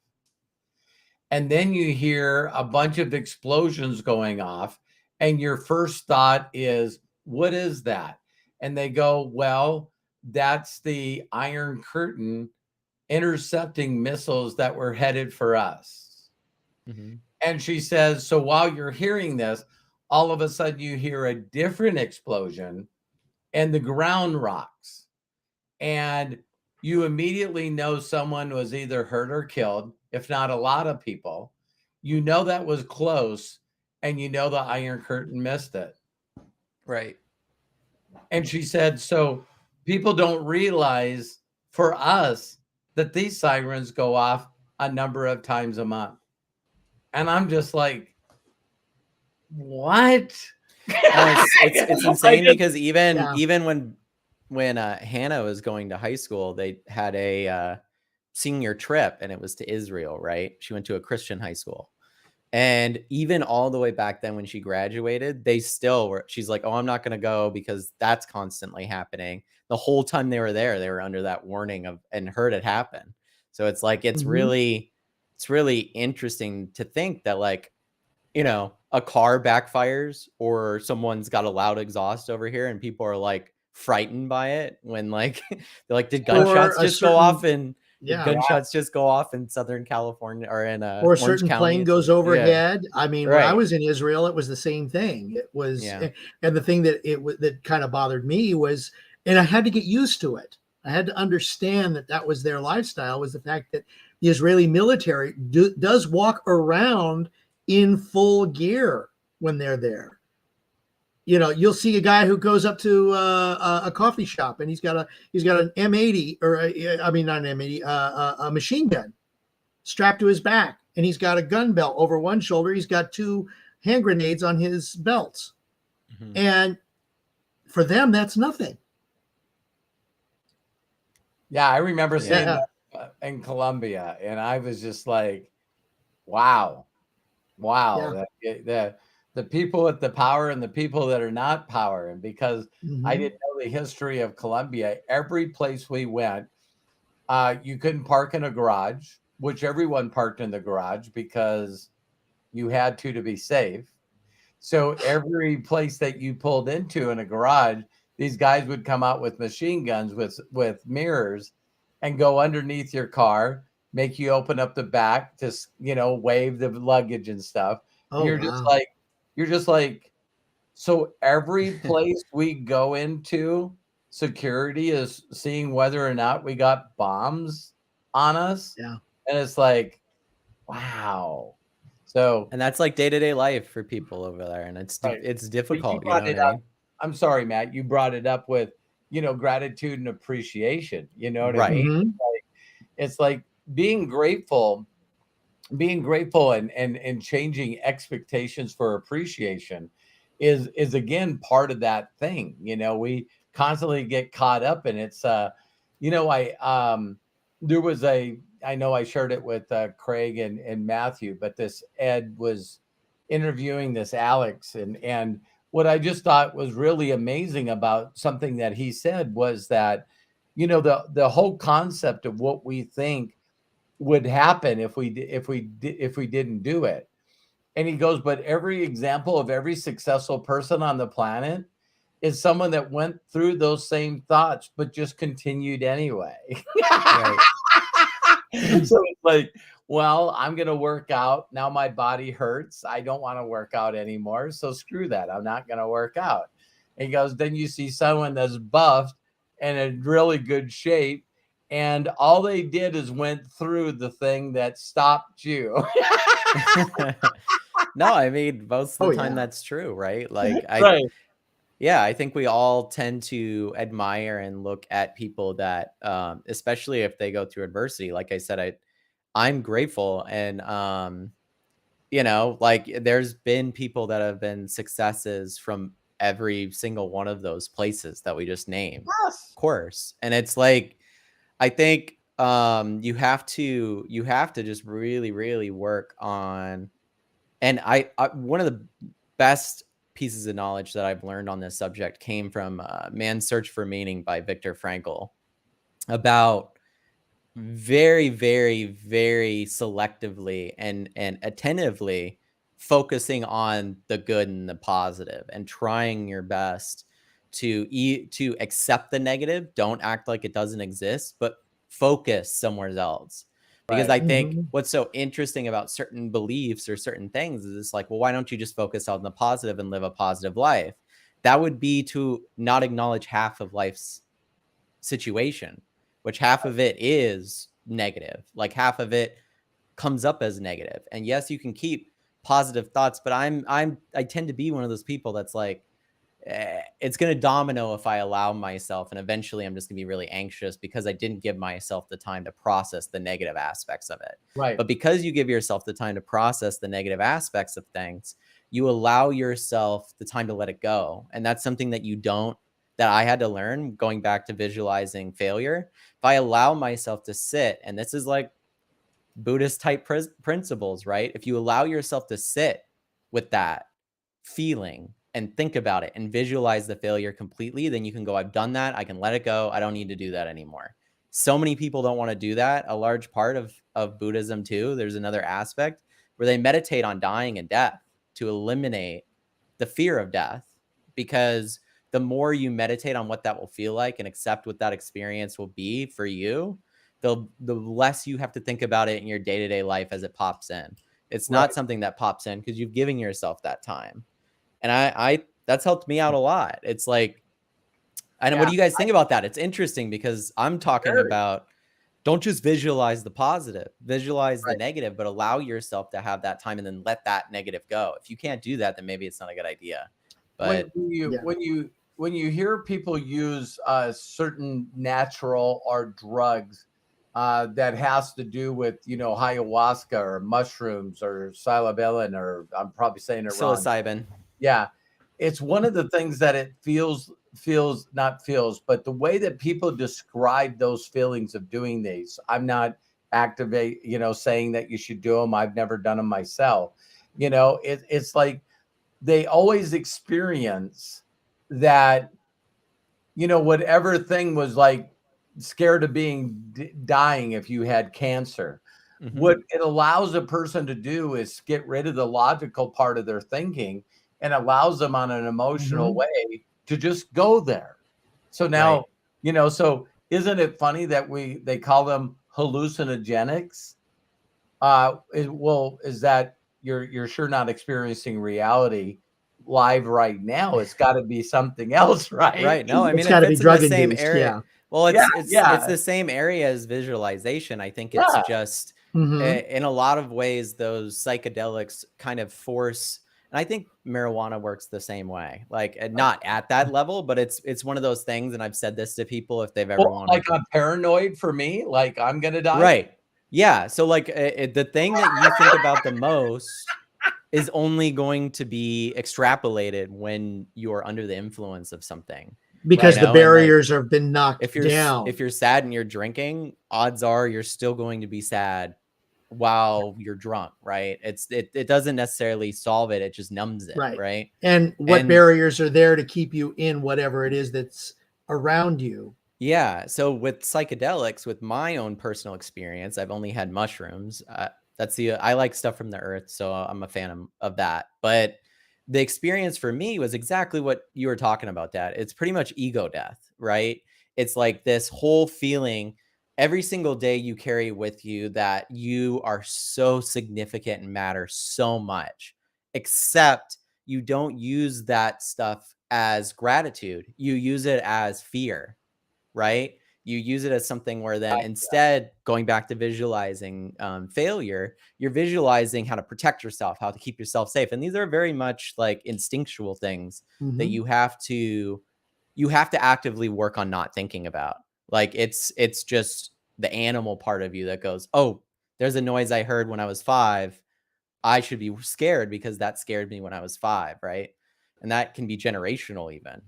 And then you hear a bunch of explosions going off, and your first thought is, what is that? And they go, well, that's the Iron Curtain intercepting missiles that were headed for us. Mm-hmm. And she says, so while you're hearing this, all of a sudden you hear a different explosion and the ground rocks. And you immediately know someone was either hurt or killed, if not a lot of people. You know that was close, and you know the Iron Curtain missed it. Right. And she said, so people don't realize for us that these sirens go off a number of times a month. And I'm just like, what? No, it's insane because even when Hannah was going to high school, they had a senior trip, and it was to Israel, right? She went to a Christian high school. And even all the way back then when she graduated, they still were, she's like, oh, I'm not going to go because that's constantly happening. The whole time they were there, they were under that warning of, and heard it happen. So it's like, it's really interesting to think that, like, you know, a car backfires or someone's got a loud exhaust over here and people are like frightened by it when, like, they're like, did gunshots just go off in Southern California or in or a Orange certain County? plane goes overhead. I mean, when I Right. was in Israel, it was the same thing. It was, Yeah. and the thing that that kind of bothered me was, and I had to get used to it. I had to understand that that was their lifestyle, was the fact that the Israeli military does walk around in full gear when they're there. You know, you'll see a guy who goes up to a coffee shop and he's got an M80, or I mean, not an M80, a machine gun strapped to his back, and he's got a gun belt over one shoulder. He's got 2 hand grenades on his belts. Mm-hmm. And for them, that's nothing. Yeah, I remember seeing that in Colombia, and I was just like, wow. Yeah. The people with the power and the people that are not power. And because I didn't know the history of Colombia, every place we went, you couldn't park in a garage, which everyone parked in the garage because you had to be safe. So every place that you pulled into in a garage, these guys would come out with machine guns with mirrors and go underneath your car, make you open up the back to, you know, wave the luggage and stuff. Oh, You're just like, so every place we go into, security is seeing whether or not we got bombs on us. Yeah. And it's like, wow. So, and that's like day-to-day life for people over there, and it's difficult. You know what I mean? I'm sorry, Matt, you brought it up with, you know, gratitude and appreciation. You know what I mean? It's like being grateful and changing expectations for appreciation is again part of that thing. You know, we constantly get caught up in it's you know, there was I know I shared it with Craig and Matthew, but this Ed was interviewing this Alex, and what I just thought was really amazing about something that he said was that, you know, the whole concept of what we think would happen if we didn't do it. And he goes, but every example of every successful person on the planet is someone that went through those same thoughts but just continued anyway. Right. So it's like, well, I'm going to work out. Now my body hurts. I don't want to work out anymore. So screw that. I'm not going to work out. And he goes, then you see someone that's buffed and in really good shape, and all they did is went through the thing that stopped you. No, I mean, most of the time that's true, right? Like, Right. I think we all tend to admire and look at people that, especially if they go through adversity. Like I said, I'm grateful, and you know, like, there's been people that have been successes from every single one of those places that we just named, of Yes. course. And it's like, I think you have to just really, really work on, and I one of the best pieces of knowledge that I've learned on this subject came from Man's Search for Meaning by Viktor Frankl, about very, very, very selectively and attentively focusing on the good and the positive and trying your best to accept the negative. Don't act like it doesn't exist, but focus somewhere else. Because Right. I think Mm-hmm. what's so interesting about certain beliefs or certain things is it's like, well, why don't you just focus on the positive and live a positive life? That would be to not acknowledge half of life's situation, which half of it is negative. Like half of it comes up as negative. And yes, you can keep positive thoughts, but I tend to be one of those people that's like, it's going to domino if I allow myself. And eventually I'm just going to be really anxious because I didn't give myself the time to process the negative aspects of it. Right. But because you give yourself the time to process the negative aspects of things, you allow yourself the time to let it go. And that's something that I had to learn going back to visualizing failure. If I allow myself to sit, and this is like Buddhist type principles, right? If you allow yourself to sit with that feeling and think about it and visualize the failure completely, then you can go, I've done that. I can let it go. I don't need to do that anymore. So many people don't want to do that. A large part of Buddhism too, there's another aspect where they meditate on dying and death to eliminate the fear of death, because the more you meditate on what that will feel like and accept what that experience will be for you, the less you have to think about it in your day-to-day life as it pops in. It's not Right. something that pops in because you've given yourself that time. And I that's helped me out a lot. It's like, I know, what Yeah. do you guys think about that? It's interesting because I'm talking Very. about, don't just visualize the positive, visualize the Right. negative, but allow yourself to have that time and then let that negative go. If you can't do that, then maybe it's not a good idea. When But you Yeah. when you when you hear people use certain natural or drugs that has to do with ayahuasca or mushrooms or psilocybin, or I'm probably saying it wrong. psilocybin. Yeah, it's one of the things that it feels not feels, but the way that people describe those feelings of doing these. I'm not saying that you should do them. I've never done them myself. It's like they always experience that, whatever thing was like scared of dying if you had cancer. Hmm. What it allows a person to do is get rid of the logical part of their thinking and allows them on an emotional Mm-hmm. way to just go there. So Right. now, so isn't it funny that they call them hallucinogenics? Is that you're sure not experiencing reality live right now? It's got to be something else, right? Right. No, I It's mean, it got to be fits in the drug same induced. area. Yeah. Well, Yeah, it's yeah, the same area as visualization. I think it's yeah. just Mm-hmm. in a lot of ways those psychedelics kind of force, and I think marijuana works the same way. Like not at that level, but it's one of those things, and I've said this to people if they've ever Well, wanted. like I'm paranoid for me, like I'm gonna die. Right. Yeah. So like the thing that you think about the most is only going to be extrapolated when you're under the influence of something, Right. Because the and like, barriers have been knocked down. if you're sad and you're drinking, odds are you're still going to be sad while you're drunk, right? It doesn't necessarily solve it, it just numbs it, Right. right? And what And barriers are there to keep you in whatever it is that's around you? yeah, so with psychedelics, with my own personal experience, I've only had mushrooms. I like stuff from the earth, so I'm a fan of that. But the experience for me was exactly what you were talking about, Dad. It's pretty much ego death, right? It's like this whole feeling every single day you carry with you that you are so significant and matter so much, except you don't use that stuff as gratitude. You use it as fear, right? You use it as something where then instead going back to visualizing failure, you're visualizing how to protect yourself, how to keep yourself safe. And these are very much like instinctual things that Mm-hmm. you have to actively work on not thinking about. Like it's just the animal part of you that goes, oh, there's a noise I heard when I was 5. I should be scared because that scared me when I was 5, right? And that can be generational even.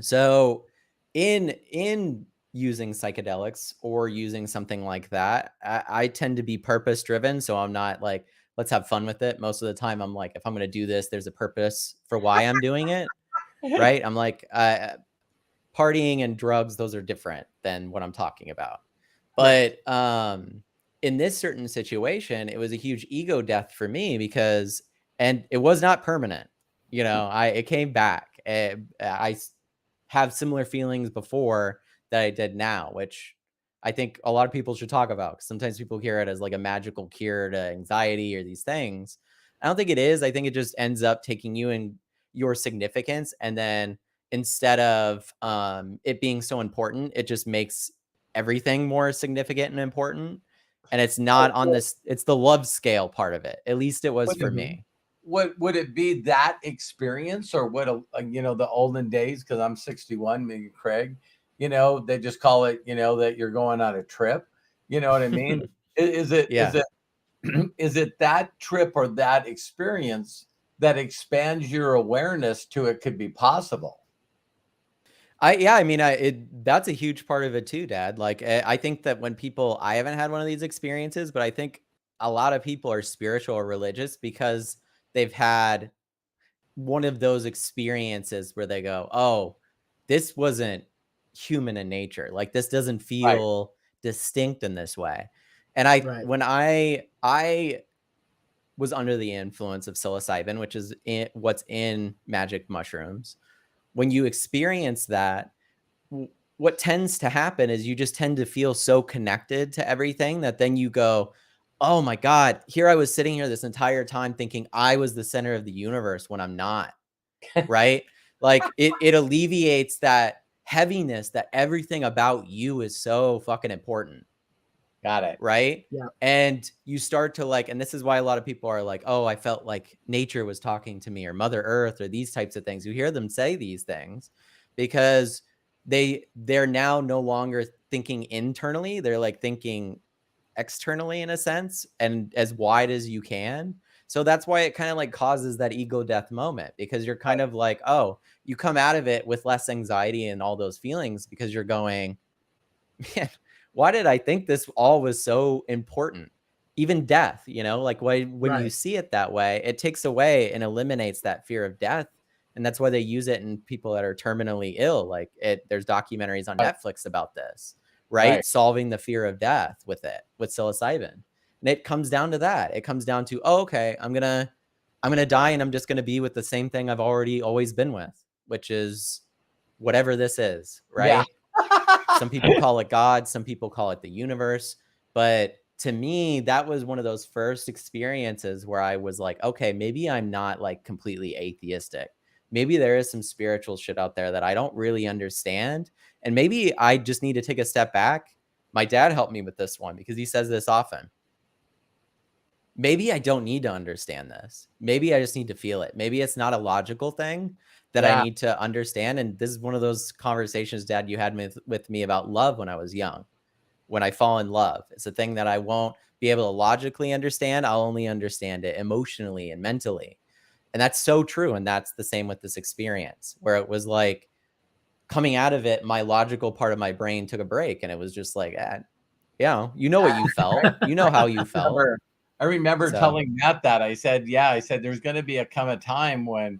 So in using psychedelics or using something like that, I tend to be purpose driven. So I'm not like, let's have fun with it. Most of the time, I'm like, if I'm going to do this, there's a purpose for why I'm doing it. Right. I'm like, partying and drugs, those are different than what I'm talking about. Right. But in this certain situation, it was a huge ego death for me and it was not permanent. It came back. I have similar feelings before that I did now, which I think a lot of people should talk about. 'Cause sometimes people hear it as like a magical cure to anxiety or these things. I don't think it is. I think it just ends up taking you in your significance, and then instead of it being so important, it just makes everything more significant and important. And it's not on So this, it's the love scale part of it. At least it was would for it Hmm. me. would it be that experience, or would the olden days? Because I'm 61, maybe Craig. They just call it, that you're going on a trip. You know what I mean? Is it is Yeah. it is it that trip or that experience that expands your awareness to it could be possible? Yeah, I mean, that's a huge part of it too, Dad. Like, I think that when people, I haven't had one of these experiences, but I think a lot of people are spiritual or religious because they've had one of those experiences where they go, "Oh, this wasn't human in nature. Like, this doesn't Right. feel distinct in this way." And I, Right. when I was under the influence of psilocybin, which is what's in magic mushrooms. When you experience that, what tends to happen is you just tend to feel so connected to everything that then you go, "Oh my god, here I was sitting here this entire time thinking I was the center of the universe when I'm not." Right? Like it alleviates that heaviness that everything about you is so fucking important, Got it. right? Yeah. And you start to like, and this is why a lot of people are like, "Oh, I felt like nature was talking to me," or Mother Earth, or these types of things. You hear them say these things because they're now no longer thinking internally. They're like thinking externally in a sense, and as wide as you can. So that's why it kind of like causes that ego death moment, because you're kind Right. of like, oh, you come out of it with less anxiety and all those feelings because you're going, man, why did I think this all was so important? Even death, like when you Right. see it that way, it takes away and eliminates that fear of death. And that's why they use it in people that are terminally ill. Like there's documentaries on Right. Netflix about this, Right. right? Solving the fear of death with it, with psilocybin. And it comes down to that. It comes down to, oh, okay, I'm gonna die and I'm just gonna be with the same thing I've already always been with, which is whatever this is, Yeah. right? Some people call it God, some people call it the universe. But to me, that was one of those first experiences where I was like, okay, maybe I'm not like completely atheistic. Maybe there is some spiritual shit out there that I don't really understand. And maybe I just need to take a step back. My dad helped me with this one because he says this often. Maybe I don't need to understand this. Maybe I just need to feel it. Maybe it's not a logical thing that I Yeah. need to understand. And this is one of those conversations, Dad, you had with me about love when I was young. When I fall in love, it's a thing that I won't be able to logically understand. I'll only understand it emotionally and mentally. And that's so true. And that's the same with this experience, where it was like coming out of it, my logical part of my brain took a break. And it was just like, yeah, you know what you felt. You know how you felt. remember I remember So telling Matt that. I said there's going to be a time when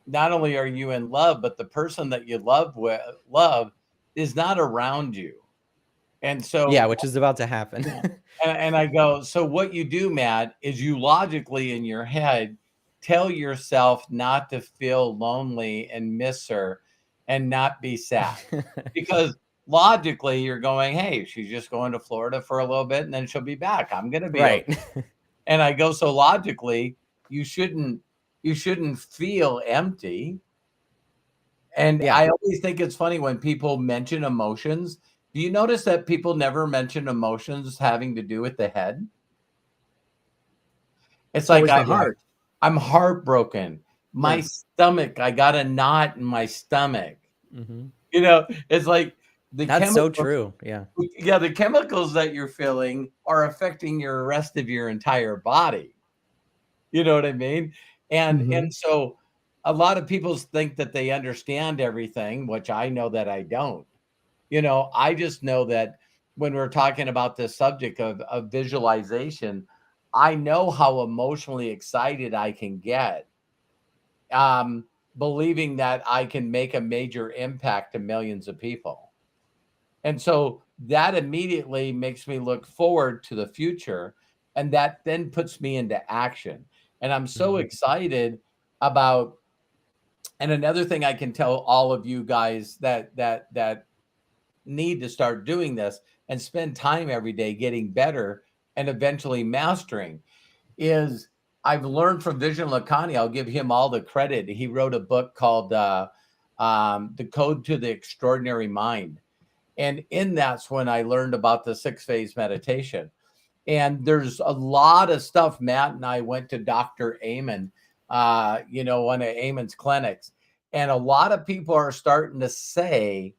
not only are you in love, but the person that you love is not around you. And yeah, so which is about to happen. yeah. And I go, so what you do, Matt, is you logically in your head tell yourself not to feel lonely and miss her and not be sad. Because logically you're going, hey, she's just going to Florida for a little bit and then she'll be back. I'm going to be okay. Right. And I go, so logically, you shouldn't feel empty. And Yeah. I always think it's funny when people mention emotions. Do you notice that people never mention emotions having to do with the head? It's It's like always the heart. I'm heartbroken. My Yeah. stomach, I got a knot in my stomach. Mhm. It's like the That's so chemical true. Yeah. yeah, the chemicals that you're feeling are affecting your rest of your entire body. You know what I mean? And Hmm. so a lot of people think that they understand everything, which I know that I don't. I just know that when we're talking about this subject of visualization, I know how emotionally excited I can get, um, believing that I can make a major impact to millions of people. And so that immediately makes me look forward to the future. And that then puts me into action. And I'm so Mhm. excited about And another thing I can tell all of you guys that need to start doing this and spend time every day getting better and eventually mastering is I've learned from Vijay Lakhani. I'll give him all the credit. He wrote a book called The Code to the Extraordinary Mind. And in that's when I learned about the 6-phase meditation. And there's a lot of stuff. Matt and I went to Dr. Amen, one of Amen's clinics. And a lot of people are starting to say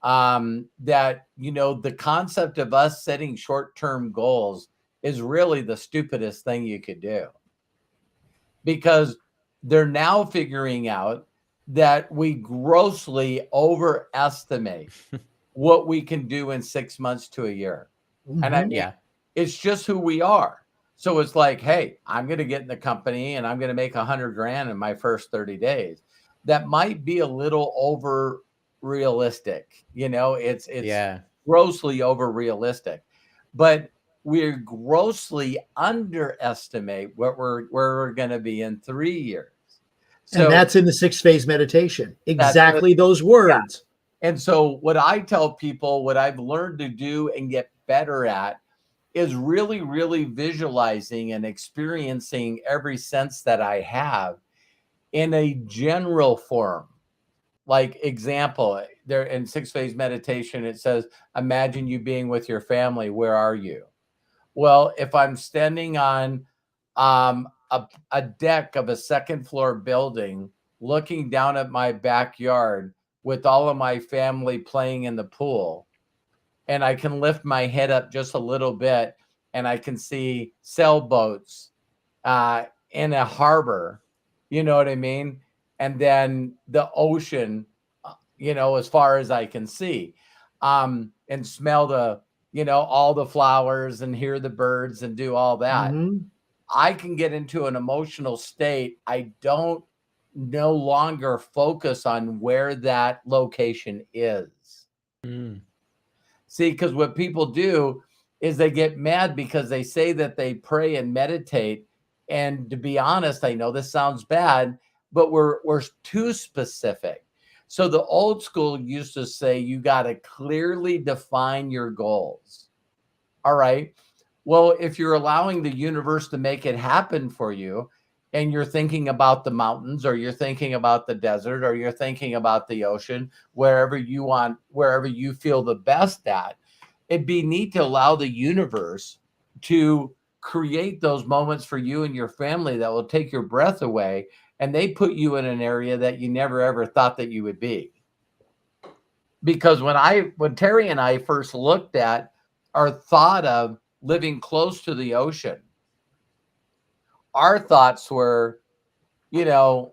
that, the concept of us setting short-term goals is really the stupidest thing you could do, because they're now figuring out that we grossly overestimate what we can do in 6 months to a year. And I mean, it's just who we are. So it's like, hey, I'm going to get in the company and I'm going to make $100,000 in my first 30 days. That might be a little over realistic. It's grossly over realistic, but we grossly underestimate where we're going to be in 3 years. So, and that's in the 6-phase meditation. Exactly those words. Yeah. And so what I tell people, what I've learned to do and get better at is really, really visualizing and experiencing every sense that I have in a general form. Like example, there in 6-phase meditation, it says, imagine you being with your family. Where are you? Well, if I'm standing on a deck of a second floor building, looking down at my backyard with all of my family playing in the pool, and I can lift my head up just a little bit and I can see sailboats in a harbor, you know what I mean? And then the ocean, as far as I can see, and smell the, all the flowers and hear the birds and do all that. I can get into an emotional state. I don't no longer focus on where that location is. See, because what people do is they get mad because they say that they pray and meditate. And to be honest, I know this sounds bad, but we're too specific. So the old school used to say, you got to clearly define your goals. All right. Well, if you're allowing the universe to make it happen for you, and you're thinking about the mountains, or you're thinking about the desert, or you're thinking about the ocean, wherever you feel the best at, it'd be neat to allow the universe to create those moments for you and your family that will take your breath away. And they put you in an area that you never, ever thought that you would be. Because when Terry and I first looked at our thought of living close to the ocean, our thoughts were, we don't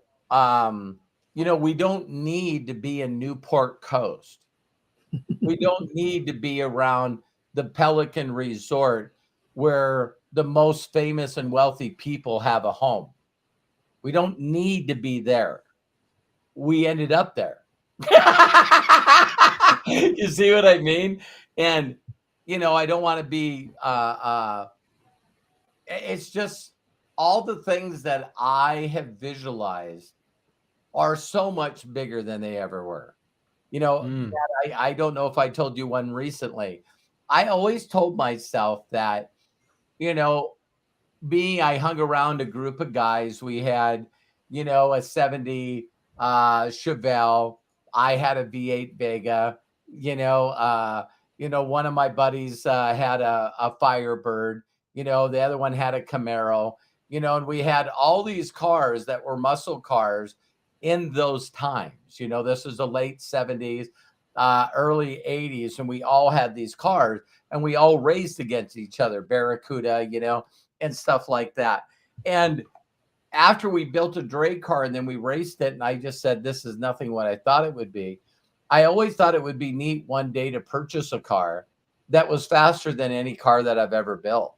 need to be in Newport Coast. We don't need to be around the Pelican Resort where the most famous and wealthy people have a home. We don't need to be there. We ended up there. You see what I mean? And, I don't want to be, it's just, all the things that I have visualized are so much bigger than they ever were. I don't know if I told you one recently. I always told myself that, I hung around a group of guys. We had, a 70 Chevelle. I had a V8 Vega. One of my buddies had a Firebird. The other one had a Camaro. And we had all these cars that were muscle cars in those times. This is the late 70s, early 80s, and we all had these cars, and we all raced against each other, Barracuda, and stuff like that. And after we built a drag car and then we raced it, and I just said, this is nothing what I thought it would be. I always thought it would be neat one day to purchase a car that was faster than any car that I've ever built.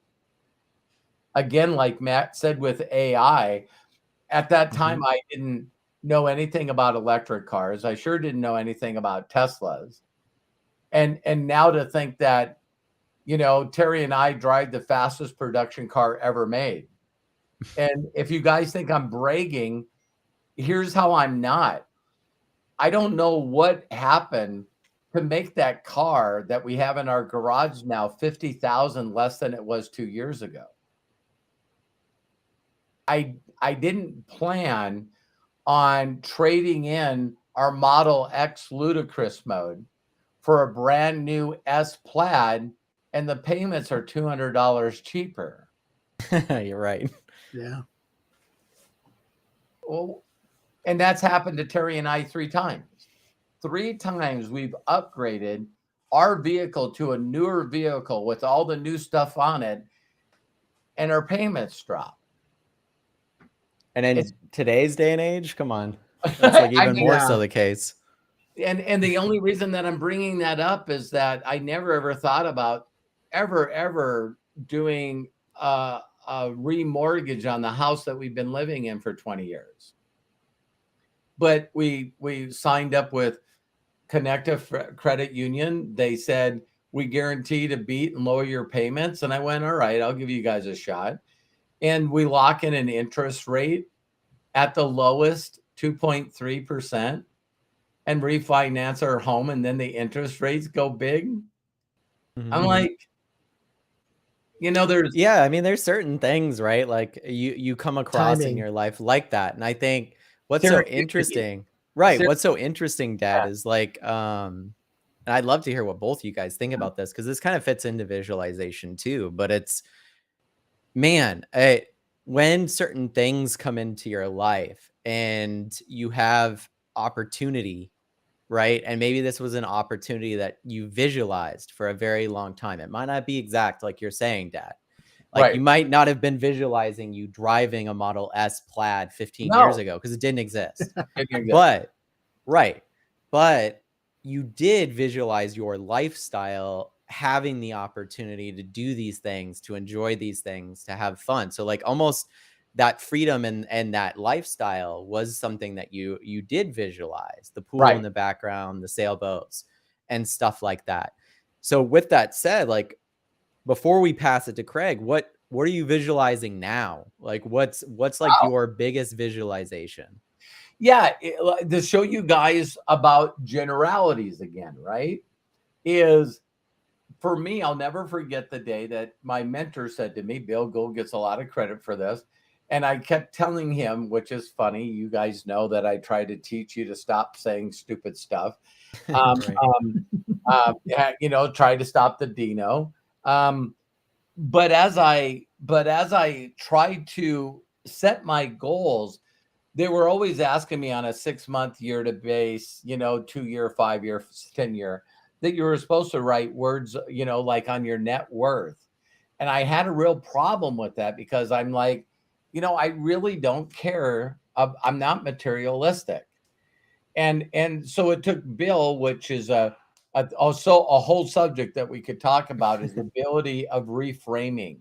Again, like Matt said with AI, at that time, I didn't know anything about electric cars. I sure didn't know anything about Teslas. And now to think that, Terry and I drive the fastest production car ever made. And if you guys think I'm bragging, here's how I'm not. I don't know what happened to make that car that we have in our garage now 50,000 less than it was 2 years ago. I didn't plan on trading in our Model X ludicrous mode for a brand new S Plaid, and the payments are $200 cheaper. You're right. Yeah. Well, and that's happened to Terry and I 3 times. 3 times we've upgraded our vehicle to a newer vehicle with all the new stuff on it, and our payments drop. And in It's today's day and age, come on, that's like I even mean, more Yeah. so the case. and the only reason that I'm bringing that up is that I never ever thought about ever doing a remortgage on the house that we've been living in for 20 years. But we signed up with Connective Credit Union. They said we guarantee to beat and lower your payments, and I went, all right, I'll give you guys a shot. And we lock in an interest rate at the lowest 2.3%. and refinance our home, and then the interest rates go big. I'm like, there's Yeah, I mean, there's certain things, right? Like you come across in Timing. your life like that. And I think what's so serendipity. interesting, right? Ser- What's so interesting, Dad, is like, and I'd love to hear what both you guys think about this, because this kind of fits into visualization too. But it's, man, when certain things come into your life and you have opportunity, right? And maybe this was an opportunity that you visualized for a very long time. It might not be exact, like you're saying, Dad. Like, you right. might not have been visualizing you driving a Model S Plaid 15 years No, ago because it didn't exist. it didn't exist. But, right. But you did visualize your lifestyle having the opportunity to do these things, to enjoy these things, to have fun. So like almost that freedom and that lifestyle was something that you did visualize, the pool in Right. the background, the sailboats and stuff like that. So with that said, like, before we pass it to Craig, what are you visualizing now? Like what's like Wow. your biggest visualization? Yeah, to show you guys about generalities again, right? Is for me, I'll never forget the day that my mentor said to me, Bill Gould gets a lot of credit for this. And I kept telling him, which is funny, you guys know that I try to teach you to stop saying stupid stuff. Right. Yeah, try to stop the Dino. But as I tried to set my goals, they were always asking me on a 6-month year to base, 2-year, 5-year, 10-year, that you were supposed to write words, like on your net worth. And I had a real problem with that because I'm like, I really don't care. I'm not materialistic. And so it took Bill, which is also a whole subject that we could talk about, is the ability of reframing.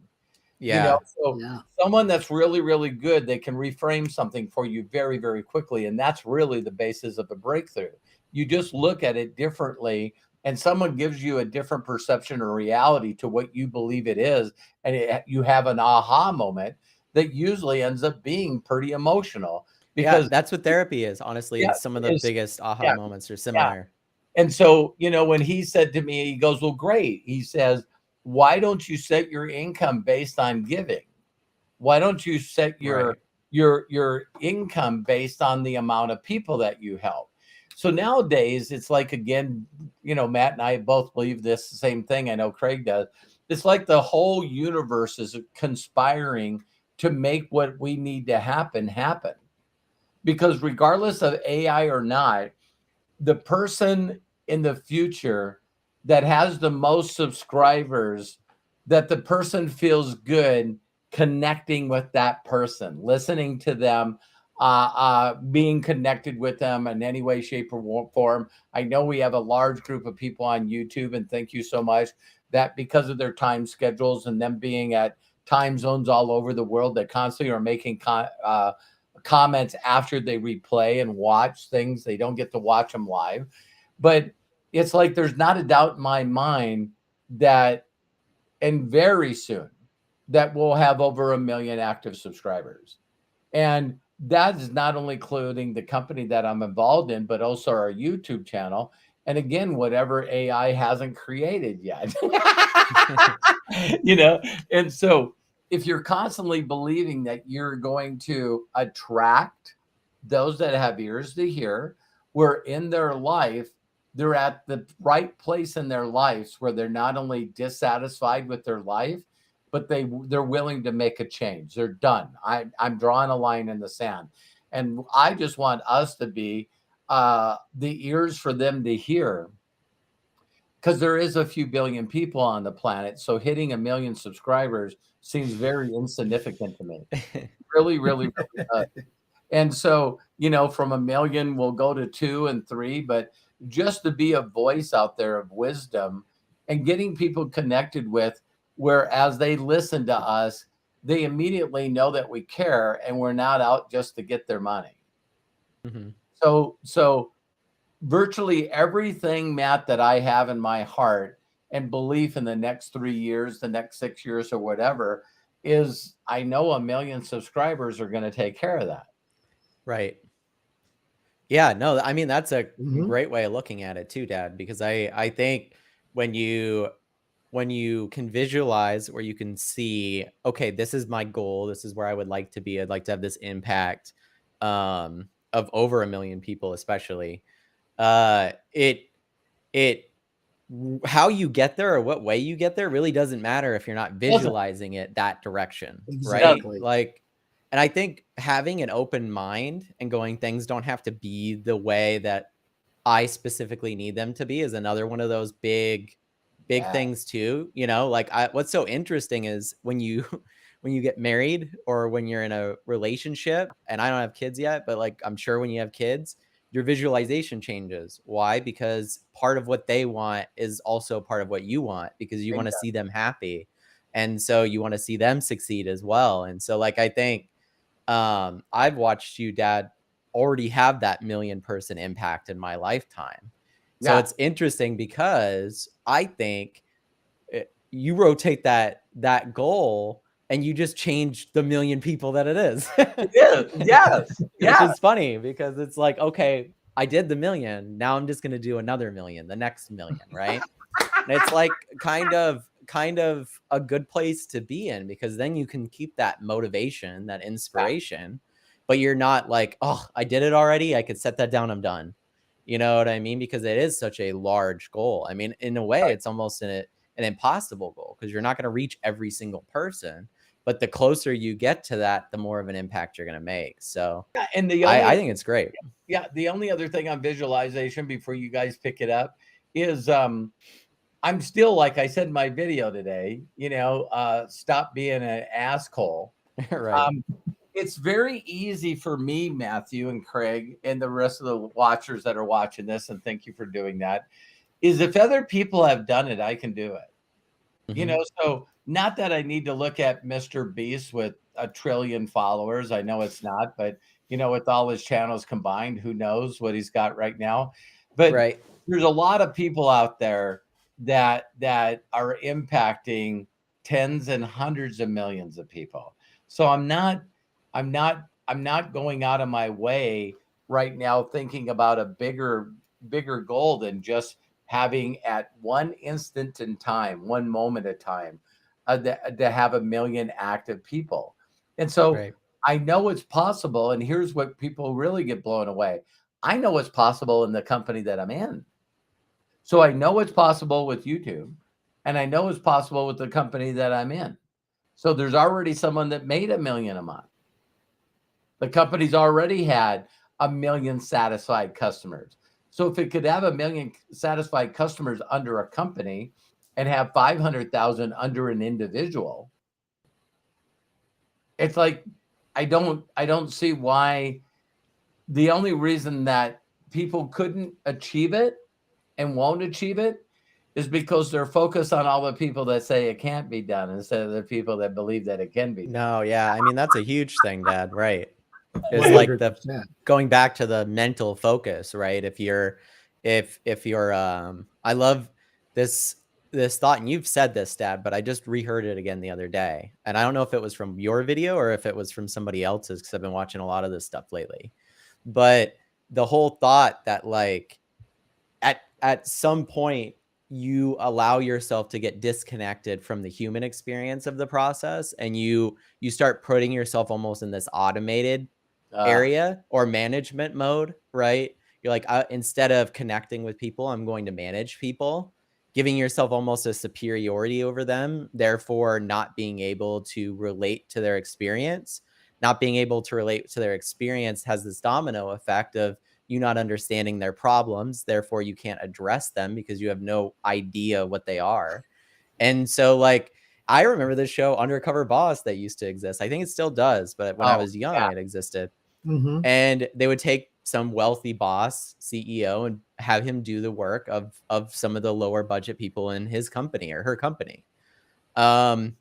Yeah. So Yeah. someone that's really, really good, they can reframe something for you very, very quickly. And that's really the basis of a breakthrough. You just look at it differently, and someone gives you a different perception or reality to what you believe it is. And you have an aha moment that usually ends up being pretty emotional Yeah, because, that's what therapy is. Honestly, yeah, it's some of the biggest aha yeah, moments are yeah. similar. And so, when he said to me, he goes, well, great. He says, why don't you set your income based on giving? Why don't you set Right. your income based on the amount of people that you help? So nowadays, it's like, again, Matt and I both believe this same thing. I know Craig does. It's like the whole universe is conspiring to make what we need to happen. Because regardless of AI or not, the person in the future that has the most subscribers, that the person feels good connecting with that person, listening to them, being connected with them in any way, shape, or form. I know we have a large group of people on YouTube, and thank you so much, that because of their time schedules and them being at time zones all over the world, that constantly are making comments after they replay and watch things. They don't get to watch them live. But it's like there's not a doubt in my mind that, and very soon, that we'll have over 1 million active subscribers. And that is not only including the company that I'm involved in, but also our YouTube channel. And again, whatever AI hasn't created yet. And so if you're constantly believing that you're going to attract those that have ears to hear, where in their life, they're at the right place in their lives where they're not only dissatisfied with their life, but they're willing to make a change. They're done. I'm drawing a line in the sand. And I just want us to be the ears for them to hear, because there is a few billion people on the planet. So hitting 1 million subscribers seems very insignificant to me. Really, really, really does. And so, from 1 million, we'll go to 2 and 3, but just to be a voice out there of wisdom and getting people connected with, where as they listen to us, they immediately know that we care and we're not out just to get their money. Mhm. So virtually everything, Matt, that I have in my heart and belief in the next 3 years, the next 6 years, or whatever, is I know 1 million subscribers are going to take care of that. Right. Yeah, no, I mean, that's a Mhm. great way of looking at it too, Dad, because I think when you can visualize, or you can see, okay, this is my goal, this is where I would like to be. I'd like to have this impact of over 1 million people, especially. It how you get there or what way you get there really doesn't matter if you're not Doesn't. visualizing it that direction, right? Exactly. Like, and I think having an open mind and going, things don't have to be the way that I specifically need them to be, is another one of those big Yeah. things too. Like, what's so interesting is when you when you get married, or when you're in a relationship, and I don't have kids yet, but like, I'm sure when you have kids, your visualization changes. Why? Because part of what they want is also part of what you want, because you want to see them happy. And so you want to see them succeed as well. And so, like, I think I've watched you, Dad, already have that 1 million person impact in my lifetime. So Yeah. it's interesting because I think you rotate that goal and you just change the 1 million people that it is. It is. Yes. Which Yeah. is funny, because it's like, okay, I did the 1 million. Now I'm just going to do another 1 million, the next 1 million, right? And it's like kind of a good place to be in, because then you can keep that motivation, that inspiration, but you're not like, oh, I did it already, I could set that down, I'm done. You know what I mean? Because it is such a large goal. I mean, in a way, it's almost an impossible goal, because you're not going to reach every single person. But the closer you get to that, the more of an impact you're going to make. So And I think it's great. the only other thing on visualization before you guys pick it up is I'm still, like I said in my video today, stop being an asshole. Right. It's very easy for me, Matthew and Craig, and the rest of the watchers that are watching this, and thank you for doing that, is if other people have done it, I can do it. Mhm. So not that I need to look at Mr. Beast with 1 trillion followers. I know it's not, but with all his channels combined, who knows what he's got right now. But Right. there's a lot of people out there that are impacting tens and hundreds of millions of people. So I'm not going out of my way right now thinking about a bigger goal than just having at one instant in time, one moment at time, to have 1 million active people. And so Right. I know it's possible. And here's what people really get blown away. I know it's possible in the company that I'm in. So I know it's possible with YouTube, and I know it's possible with the company that I'm in. So there's already someone that made 1 million a month. The company's already had 1 million satisfied customers. So if it could have 1 million satisfied customers under a company and have 500,000 under an individual, it's like, I don't see why. The only reason that people couldn't achieve it and won't achieve it is because they're focused on all the people that say it can't be done instead of the people that believe that it can be done. No, yeah. I mean, that's a huge thing, Dad. Right. Is like the 100%. going back to the mental focus, right? If you're I love this this thought, and you've said this, Dad, but I just reheard it again the other day. And I don't know if it was from your video or if it was from somebody else's, because I've been watching a lot of this stuff lately. But the whole thought that like at some point you allow yourself to get disconnected from the human experience of the process, and you start putting yourself almost in this automated area or management mode, right? You're like, instead of connecting with people, I'm going to manage people, giving yourself almost a superiority over them, therefore not being able to relate to their experience. Not being able to relate to their experience has this domino effect of you not understanding their problems, therefore you can't address them because you have no idea what they are. And so like, I remember the show Undercover Boss that used to exist. I think it still does, but when I was young, it existed. Mm-hmm. And they would take some wealthy boss, CEO, and have him do the work of some of the lower budget people in his company or her company. And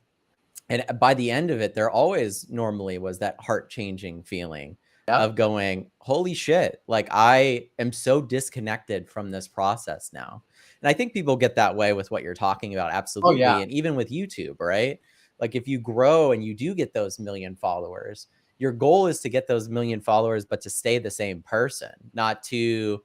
by the end of it, there always normally was that heart-changing feeling of going, holy shit, like I am so disconnected from this process now. And I think people get that way with what you're talking about. Absolutely. And even with YouTube, right? Like if you grow and you do get those 1 million followers, your goal is to get those 1 million followers, but to stay the same person, not to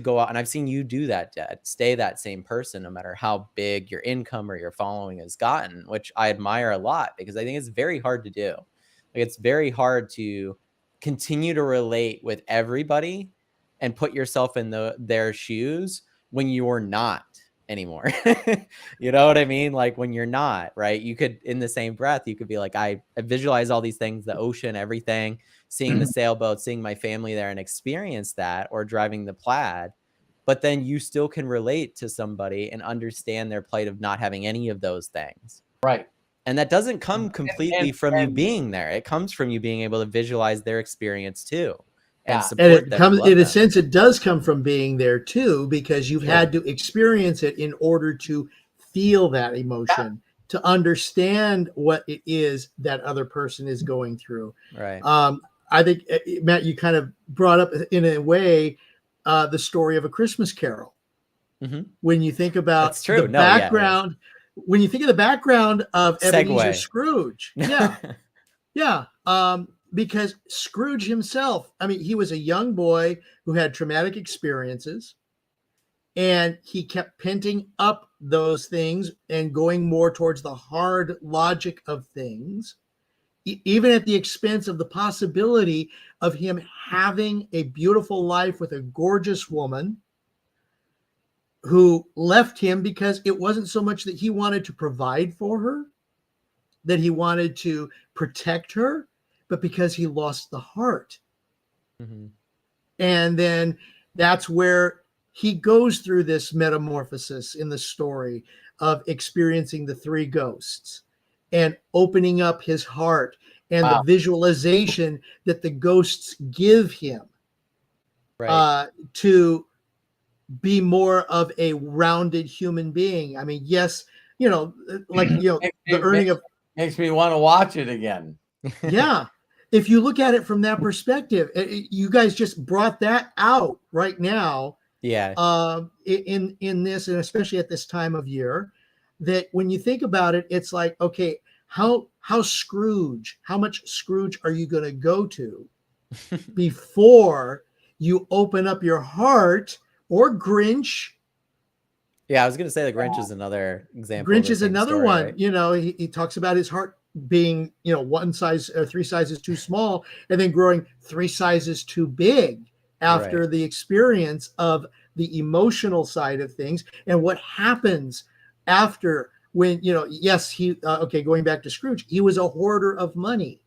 go out. And I've seen you do that, Dad, stay that same person, no matter how big your income or your following has gotten, which I admire a lot because I think it's very hard to do. Like it's very hard to continue to relate with everybody and put yourself in their shoes when you're not anymore. You know what I mean? Like when you're not, right? You could, in the same breath, you could be like, I visualize all these things, the ocean, everything, seeing the sailboat, seeing my family there and experience that, or driving the plaid. But then you still can relate to somebody and understand their plight of not having any of those things. Right. And that doesn't come completely from you being there. It comes from you being able to visualize their experience too. And support it them comes and love in a them. sense, it does come from being there too, because you've had to experience it in order to feel that emotion, to understand what it is that other person is going through. Right. I think, Matt, you kind of brought up in a way the story of A Christmas Carol. Mm-hmm. When you think about That's true. the background, when you think of the background of Ebenezer Scrooge, because Scrooge himself, I mean, he was a young boy who had traumatic experiences, and he kept penting up those things and going more towards the hard logic of things, even at the expense of the possibility of him having a beautiful life with a gorgeous woman who left him because it wasn't so much that he wanted to provide for her, that he wanted to protect her, but because he lost the heart. Mm-hmm. And then that's where he goes through this metamorphosis in the story of experiencing the three ghosts and opening up his heart and the visualization that the ghosts give him to be more of a rounded human being. I mean, yes, the earning of makes me want to watch it again. Yeah. If you look at it from that perspective, you guys just brought that out right now. Yeah. In this, and especially at this time of year, that when you think about it, it's like, okay, how much Scrooge are you going to go to before you open up your heart? Or Grinch. Yeah, I was going to say the Grinch is another example. Grinch is another story, one. Right? You know, he talks about his heart being, one size or 3 sizes too small, and then growing 3 sizes too big after the experience of the emotional side of things. And what happens after when, yes, going back to Scrooge, he was a hoarder of money.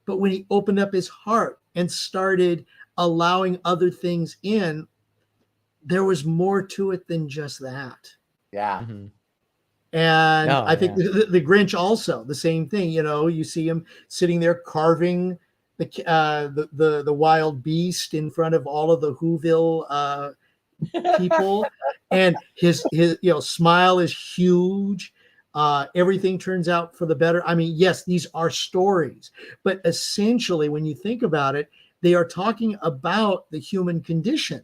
But when he opened up his heart and started allowing other things in, there was more to it than just that. Yeah. Mm-hmm. And I think the Grinch also, the same thing. You see him sitting there carving the wild beast in front of all of the Whoville people, and his smile is huge. Everything turns out for the better. I mean, yes, these are stories, but essentially, when you think about it, they are talking about the human condition.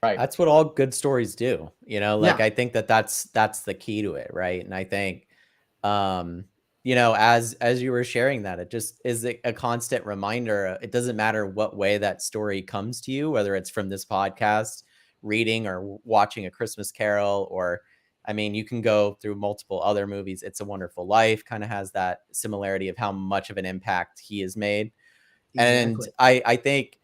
Right. That's what all good stories do. Like, Yeah. I think that's the key to it, right? And I think, um, as you were sharing that, it just is a constant reminder. It doesn't matter what way that story comes to you, whether it's from this podcast, reading, or watching A Christmas Carol, or I mean, you can go through multiple other movies. It's a Wonderful Life kind of has that similarity of how much of an impact he has made. And Exactly. I think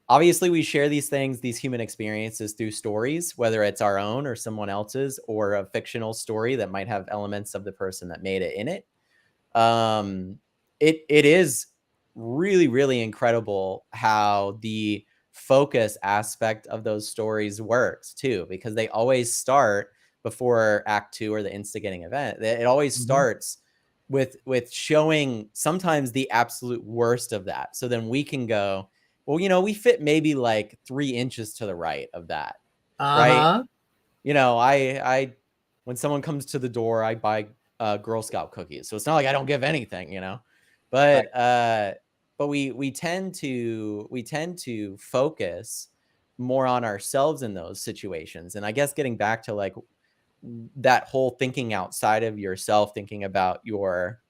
obviously we share these things, these human experiences through stories, whether it's our own or someone else's, or a fictional story that might have elements of the person that made it in it. Um, it is really, really incredible how the focus aspect of those stories works too, because they always start before act two or the instigating event. It always Mhm. starts with showing sometimes the absolute worst of that. So then we can go, well, we fit maybe like 3 inches to the right of that, right? Uh-huh. I when someone comes to the door, I buy Girl Scout cookies. So it's not like I don't give anything. Right. But we tend to focus more on ourselves in those situations. And I guess getting back to like that whole thinking outside of yourself, thinking about your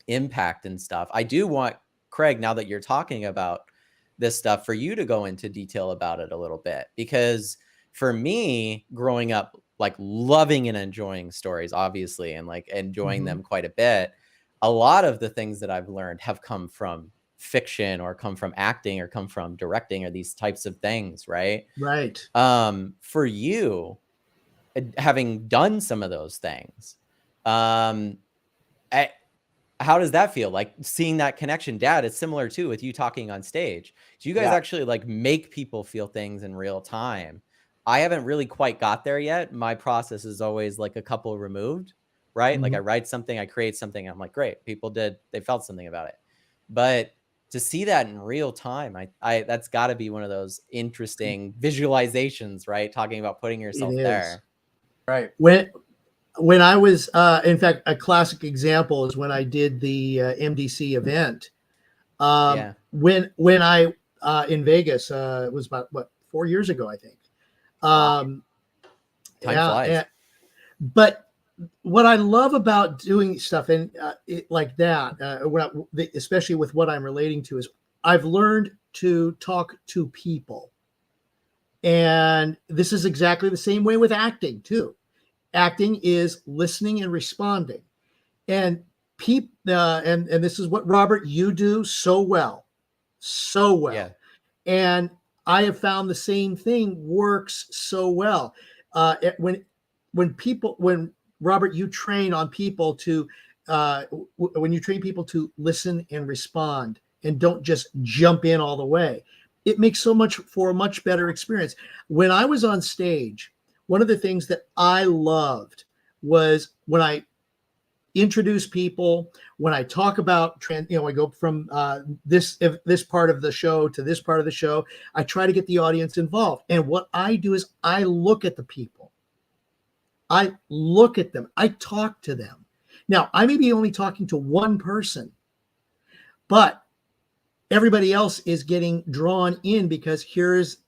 impact and stuff. I do want, Craig, now that you're talking about this stuff, for you to go into detail about it a little bit, because for me, growing up, like loving and enjoying stories, obviously, and like enjoying Mhm. them quite a bit, a lot of the things that I've learned have come from fiction, or come from acting, or come from directing, or these types of things, right? Right. For you, having done some of those things, um, I, how does that feel? Like seeing that connection, Dad, it's similar too with you talking on stage. Do you guys Yeah. actually like make people feel things in real time? I haven't really quite got there yet. My process is always like a couple removed, right? Like I Mhm. write something, I create something, I'm like, great, they felt something about it. But to see that in real time, I that's got to be one of those interesting visualizations, right? Talking about putting It yourself is. there. Right. When I was, in fact, a classic example is when I did the MDC event. Yeah. When I in Vegas, it was about what 4 years ago, I think. Wow. Um, Time yeah, flies. but what I love about doing stuff like that, especially with what I'm relating to, is I've learned to talk to people, and this is exactly the same way with acting too. Acting is listening and responding, and and this is what, Robert, you do so well, so Yeah. well. And I have found the same thing works so well. When Robert, you train on people to when you train people to listen and respond and don't just jump in all the way, it makes so much for a much better experience. When I was on stage, one of the things that I loved was when I introduce people, when I talk about I go from this part of the show to this part of the show. I try to get the audience involved, and what I do is I look at the people, I look at them, I talk to them. Now I may be only talking to one person, but everybody else is getting drawn in, because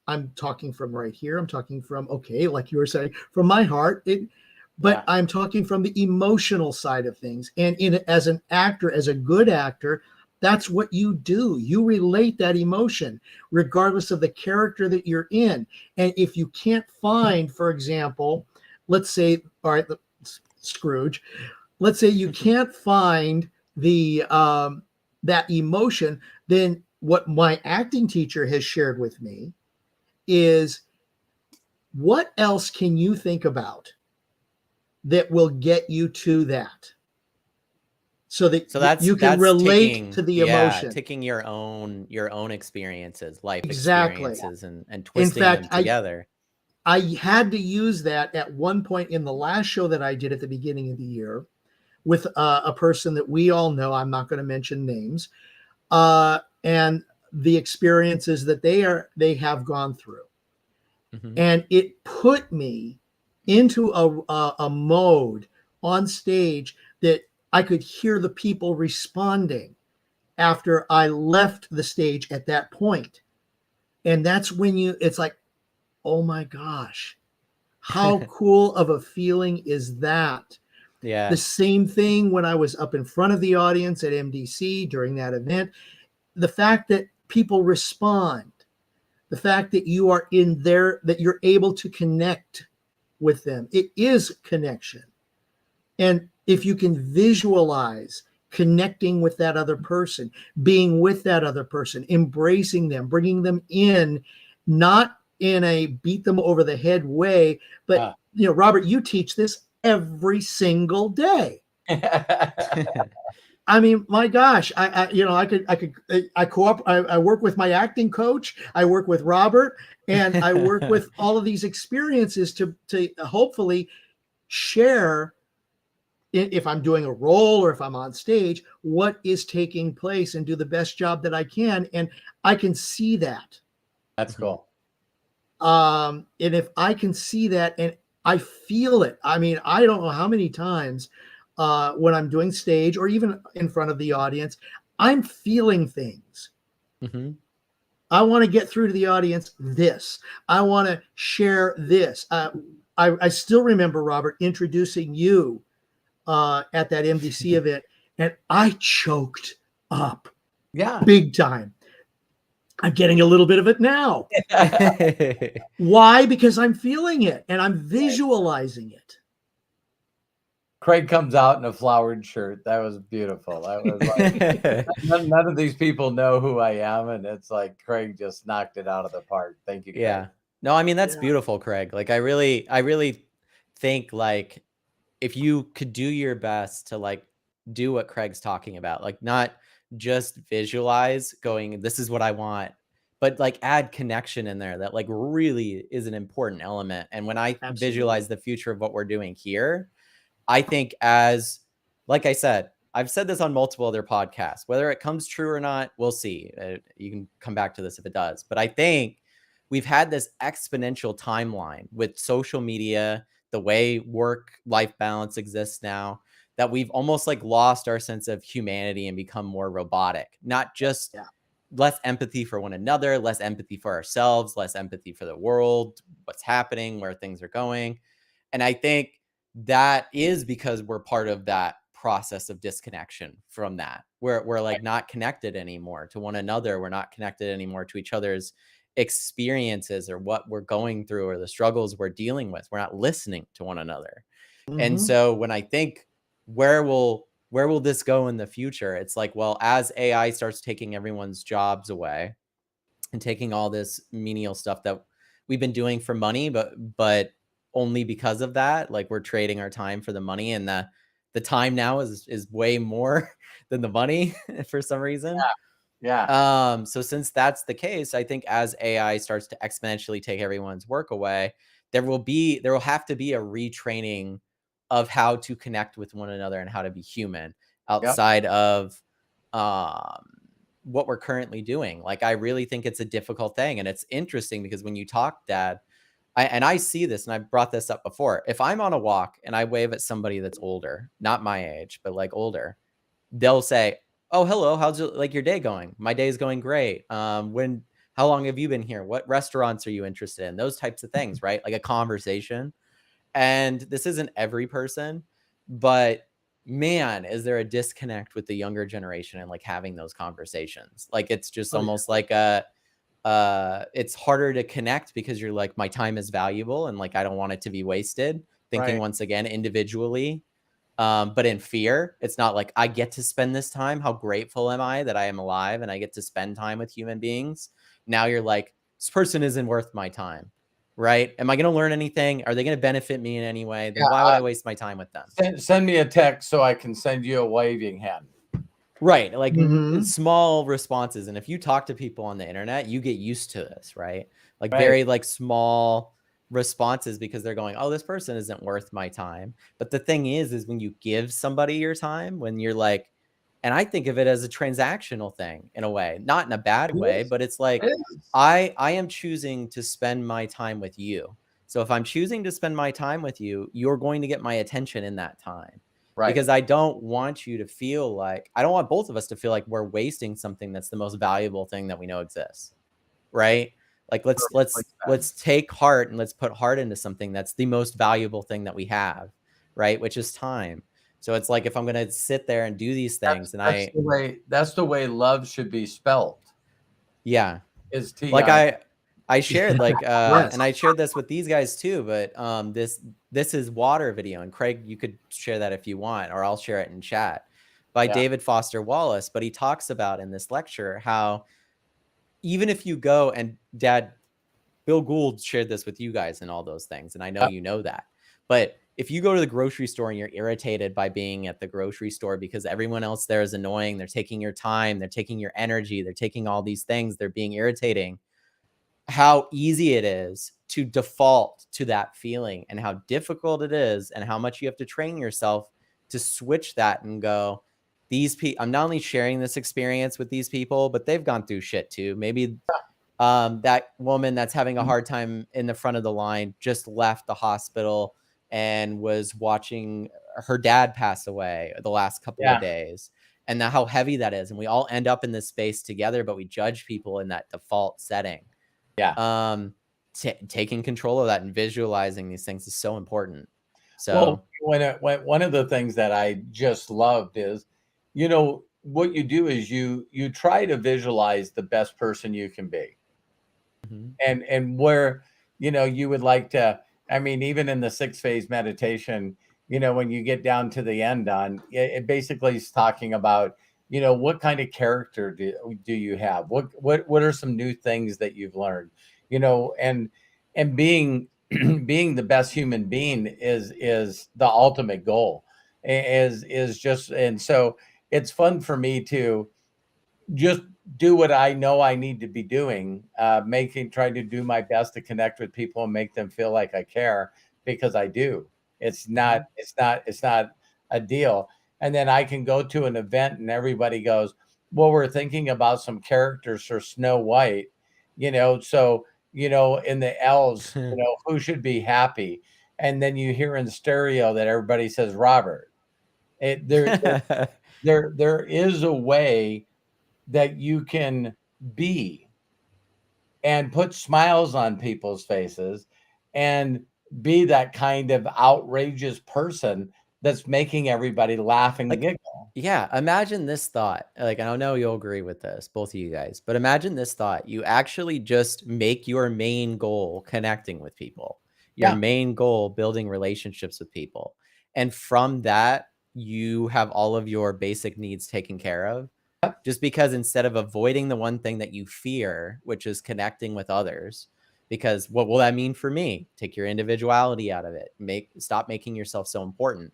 I'm talking from right here, I'm talking from, okay, like you were saying, from my heart, but Yeah. I'm talking from the emotional side of things. And as an actor, as a good actor, that's what you do. You relate that emotion regardless of the character that you're in. And if you can't find, for example, let's say, all right, Scrooge, let's say you can't find the that emotion, then what my acting teacher has shared with me is, what else can you think about that will get you to that, so that So that's you can that's relate taking, to the yeah, emotion. taking your own experiences, life Exactly. experiences, and In twisting fact, them together. I had to use that at one point in the last show that I did at the beginning of the year with a person that we all know. I'm not going to mention names, and the experiences that they have gone through, Mhm. and it put me into a mode on stage that I could hear the people responding after I left the stage at that point. And that's when it's like, oh my gosh, how cool of a feeling is that? Yeah. The same thing when I was up in front of the audience at MDC during that event. The fact that people respond, the fact that you are in there, that you're able to connect with them. It is connection. And if you can visualize connecting with that other person, being with that other person, embracing them, bringing them in, not in a beat them over the head way, but Robert, you teach this every single day. I mean, my gosh, I work with my acting coach, I work with Robert, and I work with all of these experiences to hopefully share, if I'm doing a role or if I'm on stage, what is taking place and do the best job that I can. And I can see that. That's cool. And if I can see that and I feel it, I mean, I don't know how many times when I'm doing stage or even in front of the audience, I'm feeling things. Mm-hmm. I want to get through to the audience this. I want to share this. I still remember, Robert, introducing you at that MDC event, and I choked up. Yeah. Big time. I'm getting a little bit of it now. Why? Because I'm feeling it and I'm visualizing it. Craig comes out in a flowered shirt. That was beautiful. That was like, none of these people know who I am, and it's like Craig just knocked it out of the park. Thank you, Craig. Yeah. No, I mean, that's beautiful, Craig. Like, I really think, like, if you could do your best to, like, do what Craig's talking about, like, not just visualize going, this is what I want, but, like, add connection in there that, like, really is an important element. And when I visualize the future of what we're doing here, I think, like I said, I've said this on multiple other podcasts, whether it comes true or not, we'll see. You can come back to this if it does. But I think we've had this exponential timeline with social media, the way work-life balance exists now, that we've almost like lost our sense of humanity and become more robotic, not just less empathy for one another, less empathy for ourselves, less empathy for the world, what's happening, where things are going. And I think that is because we're part of that process of disconnection from that. We're like not connected anymore to one another. We're not connected anymore to each other's experiences or what we're going through or the struggles we're dealing with. We're not listening to one another. Mm-hmm. And so when I think where will this go in the future? It's like, well, as AI starts taking everyone's jobs away and taking all this menial stuff that we've been doing for money, but only because of that, like, we're trading our time for the money, and the time now is way more than the money for some reason. Yeah. So since that's the case, I think as AI starts to exponentially take everyone's work away, there will have to be a retraining of how to connect with one another and how to be human outside of what we're currently doing. Like, I really think it's a difficult thing. And it's interesting because when you talk, Dad, I see this, and I've brought this up before. If I'm on a walk and I wave at somebody that's older, not my age, but like older, they'll say, "Oh, hello, how's your day going?" "My day is going great." How long have you been here? What restaurants are you interested in? Those types of things, right? Like a conversation. And this isn't every person, but man, is there a disconnect with the younger generation and like having those conversations? Like, it's just almost like it's harder to connect because you're like, my time is valuable and like I don't want it to be wasted. Thinking once again individually, but in fear. It's not like, I get to spend this time. How grateful am I that I am alive and I get to spend time with human beings? Now you're like, this person isn't worth my time, right? Am I going to learn anything? Are they going to benefit me in any way? Then why would I waste my time with them? Send me a text so I can send you a waving hand. Right. Like small responses. And if you talk to people on the internet, you get used to this, right? Like very like small responses because they're going, oh, this person isn't worth my time. But the thing is when you give somebody your time, when you're like, and I think of it as a transactional thing in a way, not in a bad way, but it's like, I am choosing to spend my time with you. So if I'm choosing to spend my time with you, you're going to get my attention in that time. Right. Because I don't want you to feel like, I don't want both of us to feel like we're wasting something that's the most valuable thing that we know exists. Right. Like let's take heart and let's put heart into something that's the most valuable thing that we have, right? Which is time. So it's like if I'm gonna sit there and do these things, and That's the way love should be spelled. yeah, Is like T-I. I shared like Yes. and I shared this with these guys too, but this is water video, and Craig, you could share that if you want, or I'll share it in chat, by Yeah. David Foster Wallace. But he talks about in this lecture how even if you go, and Dad, Bill Gould shared this with you guys and all those things, and I know you know that. But if you go to the grocery store and you're irritated by being at the grocery store because everyone else there is annoying, they're taking your time, they're taking your energy, they're taking all these things, they're being irritating, how easy it is to default to that feeling, and how difficult it is, and how much you have to train yourself to switch that and go, these people, I'm not only sharing this experience with these people, but they've gone through shit too. Maybe that woman that's having a hard time in the front of the line just left the hospital and was watching her dad pass away the last couple of days, and how heavy that is. And we all end up in this space together, but we judge people in that default setting. Taking control of that and visualizing these things is so important. So when one of the things that I just loved is, what you do is you try to visualize the best person you can be. And where, you would like to, I mean, even in the 6-phase meditation, when you get down to the end on it, basically is talking about, what kind of character do you have? What are some new things that you've learned? And being being the best human being is the ultimate goal, is just, and so it's fun for me to just do what I know I need to be doing, trying to do my best to connect with people and make them feel like I care, because I do. It's not a deal. And then I can go to an event and everybody goes, well, we're thinking about some characters for Snow White, so, in the elves, who should be happy. And then you hear in stereo that everybody says Robert. There is a way that you can be and put smiles on people's faces and be that kind of outrageous person that's making everybody laugh and giggle. Yeah, imagine this thought. Like, I don't know you'll agree with this, both of you guys, but imagine this thought. You actually just make your main goal connecting with people, your main goal building relationships with people. And from that, you have all of your basic needs taken care of. Just because instead of avoiding the one thing that you fear, which is connecting with others, because what will that mean for me? Take your individuality out of it. Stop making yourself so important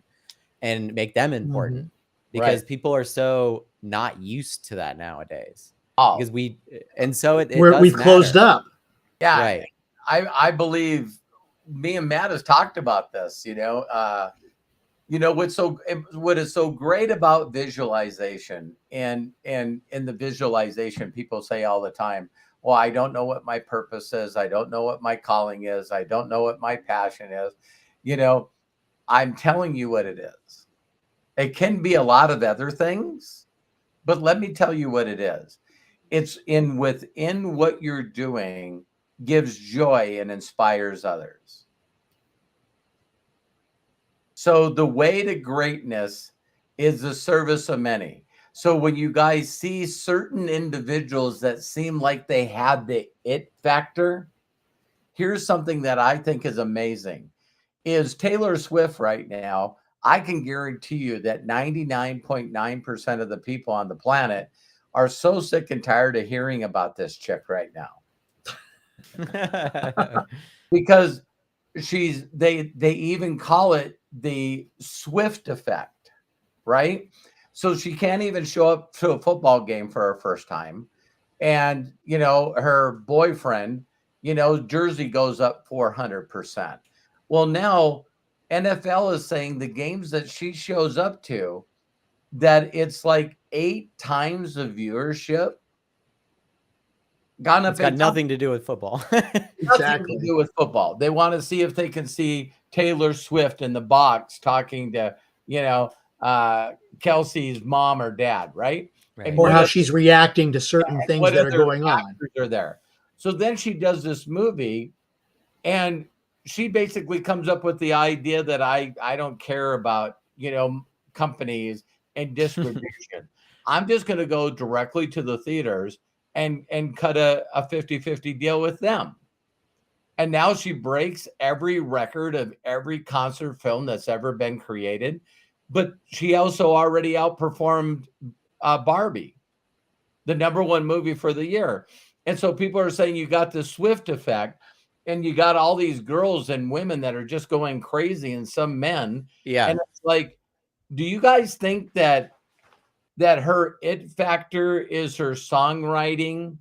and make them important. Because people are so not used to that nowadays. Because we closed up. Yeah. Right. I believe me and Matt has talked about this, what is so great about visualization, and in the visualization, people say all the time, well, I don't know what my purpose is. I don't know what my calling is. I don't know what my passion is. I'm telling you what it is. It can be a lot of other things, but let me tell you what it is. It's within what you're doing gives joy and inspires others. So the way to greatness is the service of many. So when you guys see certain individuals that seem like they have the it factor, here's something that I think is amazing. Is Taylor Swift right now, I can guarantee you that 99.9% of the people on the planet are so sick and tired of hearing about this chick right now. Because they even call it the Swift effect, right? So she can't even show up to a football game for her first time. And, her boyfriend, jersey goes up 400%. Well, now NFL is saying the games that she shows up to, that it's like 8 times the viewership. It's got nothing to do with football. Nothing to do with football. They want to see if they can see Taylor Swift in the box talking to, Kelsey's mom or dad, right? Or how she's reacting to certain things that are going on. Are there. So then she does this movie, and she basically comes up with the idea that I don't care about, companies and distribution. I'm just going to go directly to the theaters and cut a 50-50 deal with them. And now she breaks every record of every concert film that's ever been created. But she also already outperformed Barbie, the #1 movie for the year. And so people are saying you got the Swift effect, and you got all these girls and women that are just going crazy, and some men. Yeah. And it's like, do you guys think that her it factor is her songwriting,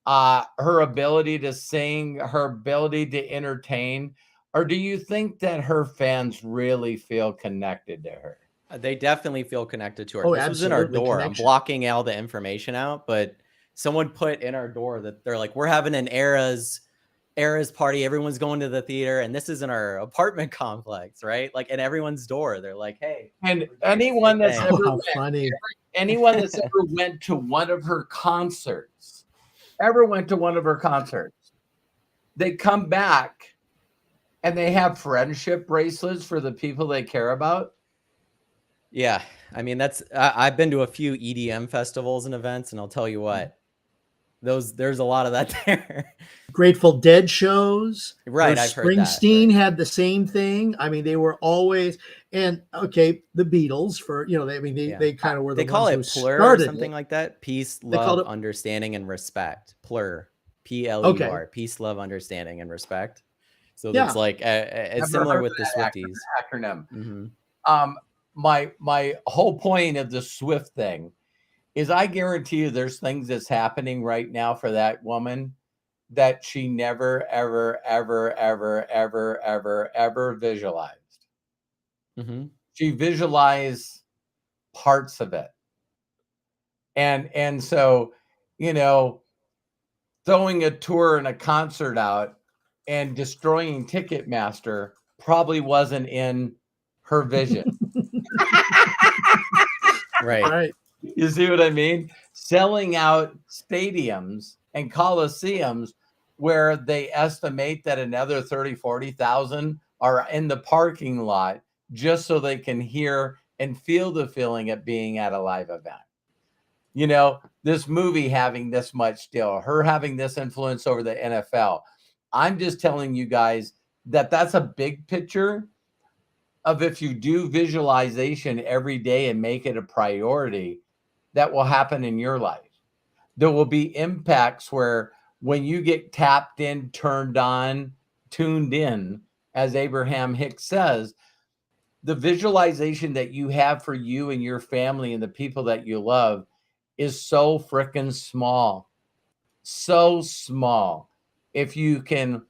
her ability to sing, her ability to entertain, or do you think that her fans really feel connected to her? They definitely feel connected to her. Oh, This was in our absolutely, door. I'm connection. blocking all the information out, but someone put in our door that they're like, we're having an Eras party. Everyone's going to the theater, and this is in our apartment complex, right? Like in everyone's door. They're like, hey. And we're doing anyone this that's thing. ever How funny. anyone that's ever went to one of her concerts, they come back and they have friendship bracelets for the people they care about. Yeah. I mean, I've been to a few EDM festivals and events, and I'll tell you what, there's a lot of that there. Grateful Dead shows. Right, Bruce I've heard that, Springsteen right. had the same thing. I mean, they were always, and okay, the Beatles for, they kind of were the They call ones it who PLUR or started something it. like that. Peace, They called love, it, understanding, and respect. PLUR. PLUR. okay, Peace, love, understanding, and respect. So it's yeah. like it's Never similar heard with of the that Swifties. acronym. Mm-hmm. My whole point of the Swift thing is I guarantee you there's things that's happening right now for that woman that she never, ever, ever, ever, ever, ever, ever visualized. Mm-hmm. She visualized parts of it. And so, throwing a tour and a concert out and destroying Ticketmaster probably wasn't in her vision. Right. Right. You see what I mean? Selling out stadiums and coliseums where they estimate that another 30, 40,000 are in the parking lot just so they can hear and feel the feeling of being at a live event. This movie having this much still, her having this influence over the NFL. I'm just telling you guys that that's a big picture of, if you do visualization every day and make it a priority, that will happen in your life. There will be impacts where when you get tapped in, turned on, tuned in, as Abraham Hicks says, the visualization that you have for you and your family and the people that you love is so freaking small. So small. If you can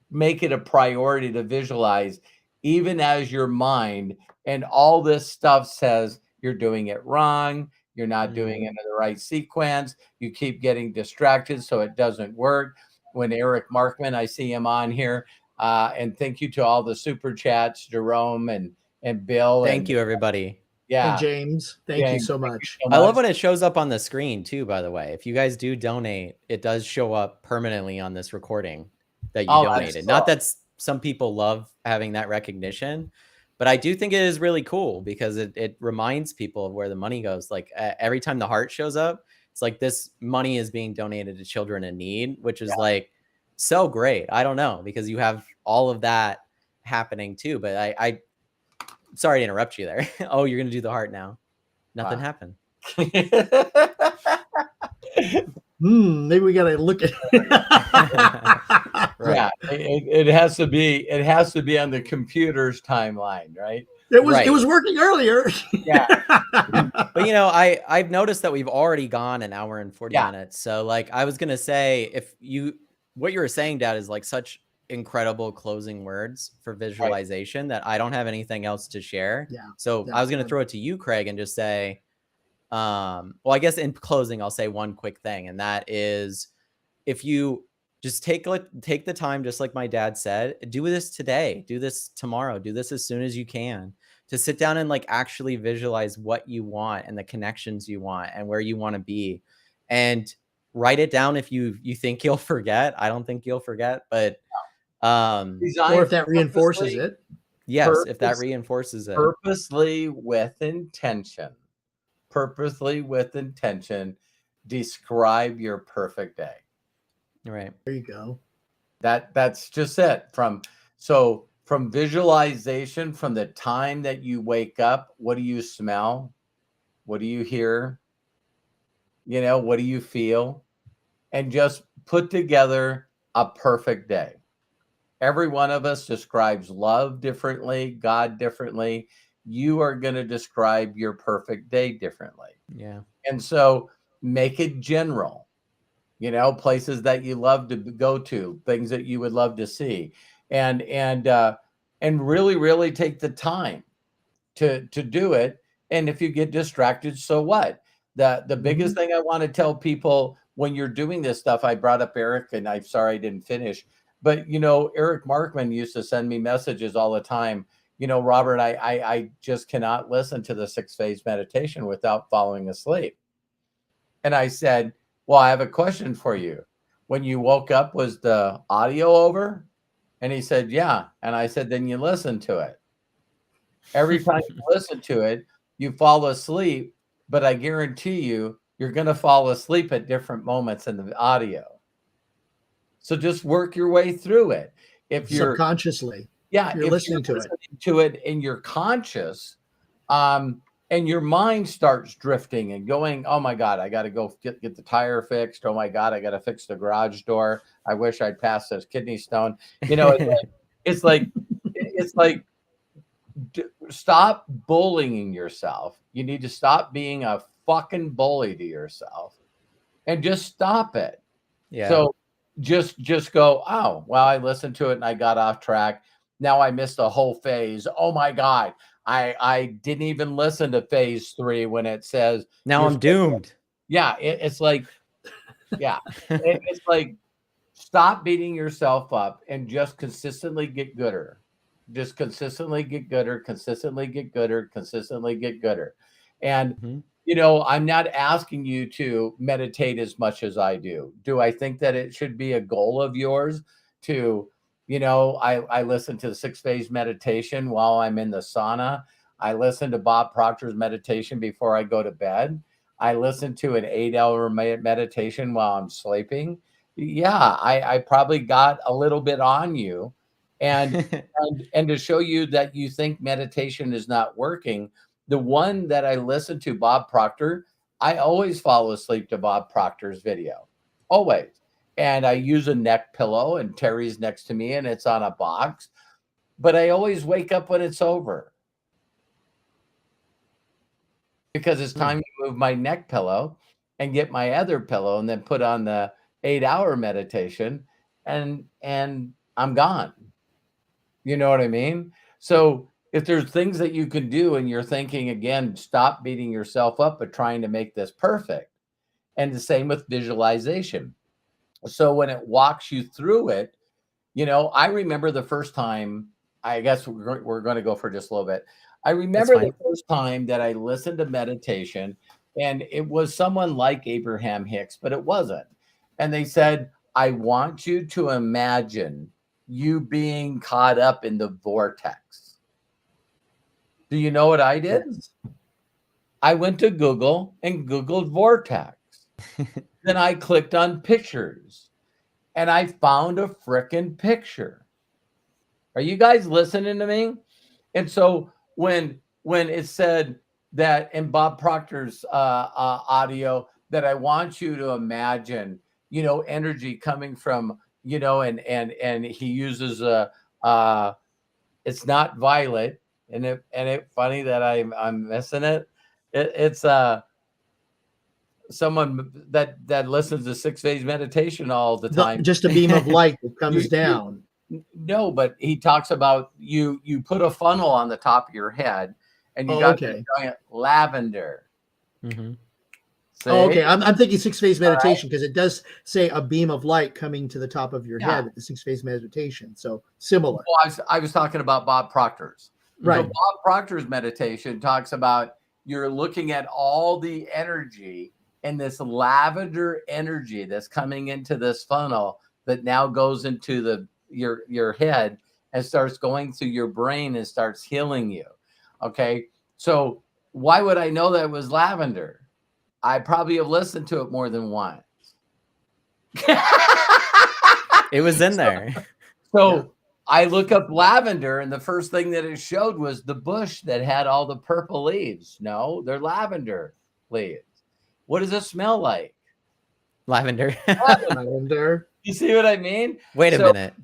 make it a priority to visualize, even as your mind and all this stuff says you're doing it wrong, you're not doing it in the right sequence, you keep getting distracted, so it doesn't work. When Eric Markman, I see him on here, and thank you to all the super chats, Jerome and Bill. Thank you, everybody. Yeah. And James, thank you so much. I love when it shows up on the screen too, by the way. If you guys do donate, it does show up permanently on this recording that you donated. Not that some people love having that recognition, but I do think it is really cool because it reminds people of where the money goes. Like every time the heart shows up, it's like this money is being donated to children in need, which is like so great. I don't know, because you have all of that happening too. But I sorry to interrupt you there. Oh, you're going to do the heart now. Nothing happened. Maybe we got to look at Right. Yeah, it has to be on the computer's timeline, right? It was working earlier. Yeah. But I've noticed that we've already gone an hour and 40 minutes. So like I was going to say, what you were saying, Dad, is like such incredible closing words for visualization that I don't have anything else to share. Yeah. So I was going to throw it to you, Craig, and just say, well, I guess in closing, I'll say one quick thing. And that is, if you just take the time, just like my dad said, do this today, do this tomorrow, do this as soon as you can, to sit down and like actually visualize what you want and the connections you want and where you want to be. And write it down if you think you'll forget. I don't think you'll forget, but Or Design if that reinforces it. yes, if that reinforces it. purposely with intention. Purposely with intention, describe your perfect day. Right. There you go. That's just it. From visualization, from the time that you wake up, what do you smell? What do you hear? What do you feel? And just put together a perfect day. Every one of us describes love differently, God differently. You are going to describe your perfect day differently. Yeah. And so make it general, places that you love to go to, things that you would love to see. And really, really take the time to do it. And if you get distracted, so what? The biggest thing I want to tell people when you're doing this stuff, I brought up Eric, and I'm sorry I didn't finish, but Eric Markman used to send me messages all the time. Robert, I just cannot listen to the 6-phase meditation without falling asleep. And I said, well, I have a question for you. When you woke up, was the audio over? And he said, yeah. And I said, then you listen to it. Every time you listen to it, you fall asleep, but I guarantee you're going to fall asleep at different moments in the audio. So just work your way through it. If you're subconsciously, if you're listening to it and you're conscious, and your mind starts drifting and going, oh my God, I got to go get the tire fixed. Oh my God, I got to fix the garage door. I wish I'd passed this kidney stone. It's like stop bullying yourself. You need to stop being a fucking bully to yourself and just stop it. Yeah. So just go, oh, well, I listened to it and I got off track. Now I missed a whole phase. Oh my God. I didn't even listen to phase 3 when it says now I'm doomed. Yeah. It's like, yeah, it's like, stop beating yourself up and just consistently get gooder. Just consistently get gooder, consistently get gooder, consistently get gooder. And, I'm not asking you to meditate as much as I do. Do I think that it should be a goal of yours to, I listen to the 6-phase meditation while I'm in the sauna. I listen to Bob Proctor's meditation before I go to bed. I listen to an 8-hour meditation while I'm sleeping. Yeah, I probably got a little bit on you. And to show you that you think meditation is not working, the one that I listen to, Bob Proctor, I always fall asleep to Bob Proctor's video. Always. And I use a neck pillow, and Terry's next to me and it's on a box. But I always wake up when it's over. Because it's time to move my neck pillow and get my other pillow and then put on the 8-hour meditation, and I'm gone. You know what I mean? So if there's things that you can do and you're thinking, again, stop beating yourself up, but trying to make this perfect. And the same with visualization. So when it walks you through it, I remember the first time, I guess we're going to go for just a little bit. I remember the first time that I listened to meditation, and it was someone like Abraham Hicks, but it wasn't. And they said, I want you to imagine you being caught up in the vortex. Do you know what I did? Yes. I went to Google and Googled vortex. Then I clicked on pictures and I found a frickin' picture. Are you guys listening to me? And so when it said that in Bob Proctor's audio, that I want you to imagine, energy coming from, and he uses it's not violet, and it funny that I'm missing it. It's someone that listens to 6-phase meditation all the time. Just a beam of light that comes down. No, but he talks about you put a funnel on the top of your head and you got this giant lavender. Okay. I'm thinking 6-phase meditation because it does say a beam of light coming to the top of your head with the 6-phase meditation. So similar. Well, I was talking about Bob Proctor's. Right. So Bob Proctor's meditation talks about you're looking at all the energy and this lavender energy that's coming into this funnel that now goes into your head and starts going through your brain and starts healing you. Okay. So why would I know that it was lavender? I probably have listened to it more than once. It was in there. So I look up lavender, and the first thing that it showed was the bush that had all the purple leaves. No, they're lavender leaves. What does it smell like? Lavender. Lavender. You see what I mean? Wait a minute.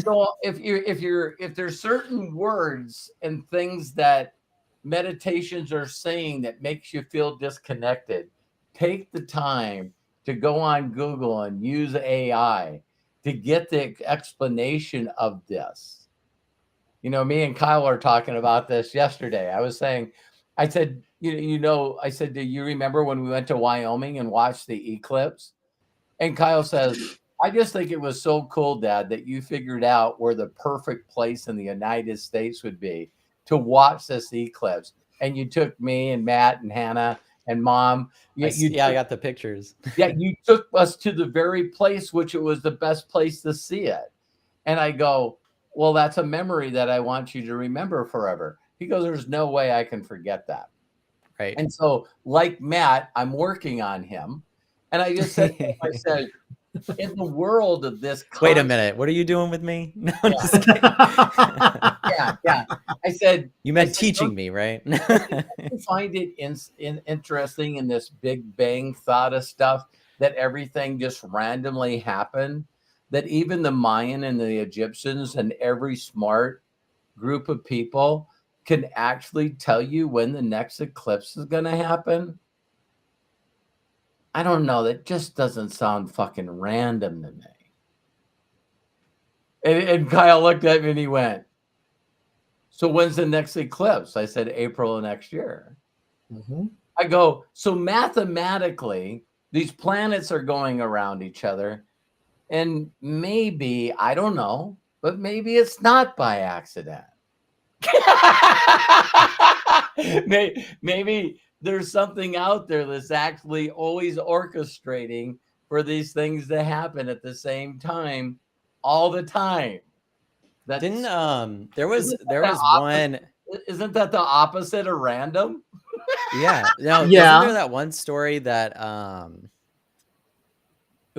So if there's certain words and things that meditations are saying that makes you feel disconnected, take the time to go on Google and use AI to get the explanation of this. You know, me and Kyle are talking about this yesterday. I said, do you remember when we went to Wyoming and watched the eclipse? And Kyle says, I just think it was so cool, Dad, that you figured out where the perfect place in the United States would be to watch this eclipse. And you took me and Matt and Hannah and Mom. I got the pictures. Yeah, you took us to the very place which it was the best place to see it. And I go, well, that's a memory that I want you to remember forever. He goes, there's no way I can forget that. Right. And so, like Matt, I'm working on him. And I just said, in the world of this wait a minute, what are you doing with me? No, I'm just kidding. yeah. I said, you meant teaching me, right? I find it interesting in this big bang thought of stuff that everything just randomly happened, that even the Mayan and the Egyptians and every smart group of people can actually tell you when the next eclipse is going to happen. I don't know. That just doesn't sound fucking random to me. And Kyle looked at me and he went, so when's the next eclipse? I said, April of next year. Mm-hmm. I go, so mathematically, these planets are going around each other. And maybe, I don't know, but maybe it's not by accident. Maybe there's something out there that's actually always orchestrating for these things to happen at the same time all the time. There was one. Isn't that the opposite of random? Yeah. No, Yeah. Wasn't there that one story that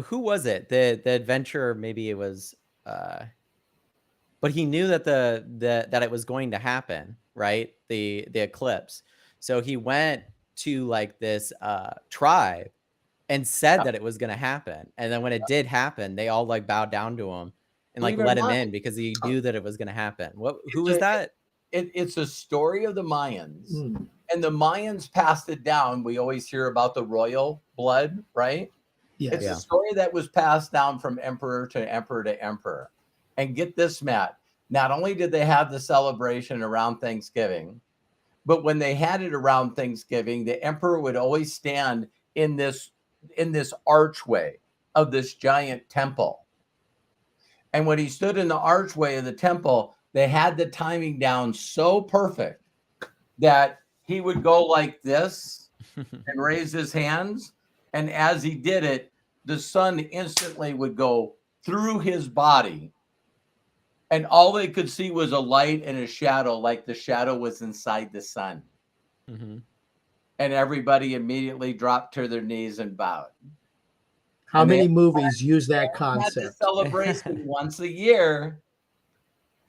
who was it? The adventurer, maybe it was but he knew that that it was going to happen, right? The eclipse. So he went to like this tribe and said that it was going to happen. And then when it did happen, they all like bowed down to him and like let him in because he knew that it was going to happen. Who was that? It's a story of the Mayans. And the Mayans passed it down. We always hear about the royal blood, right? Yes. It's a story that was passed down from emperor to emperor to emperor. And get this, Matt, not only did they have the celebration around Thanksgiving, but when they had it around Thanksgiving, the emperor would always stand in this archway of this giant temple. And when he stood in the archway of the temple, they had the timing down so perfect that he would go like this and raise his hands. And as he did it, the sun instantly would go through his body. And all they could see was a light and a shadow, like the shadow was inside the sun. Mm-hmm. And everybody immediately dropped to their knees and bowed. How many movies use that concept? Had the celebration once a year,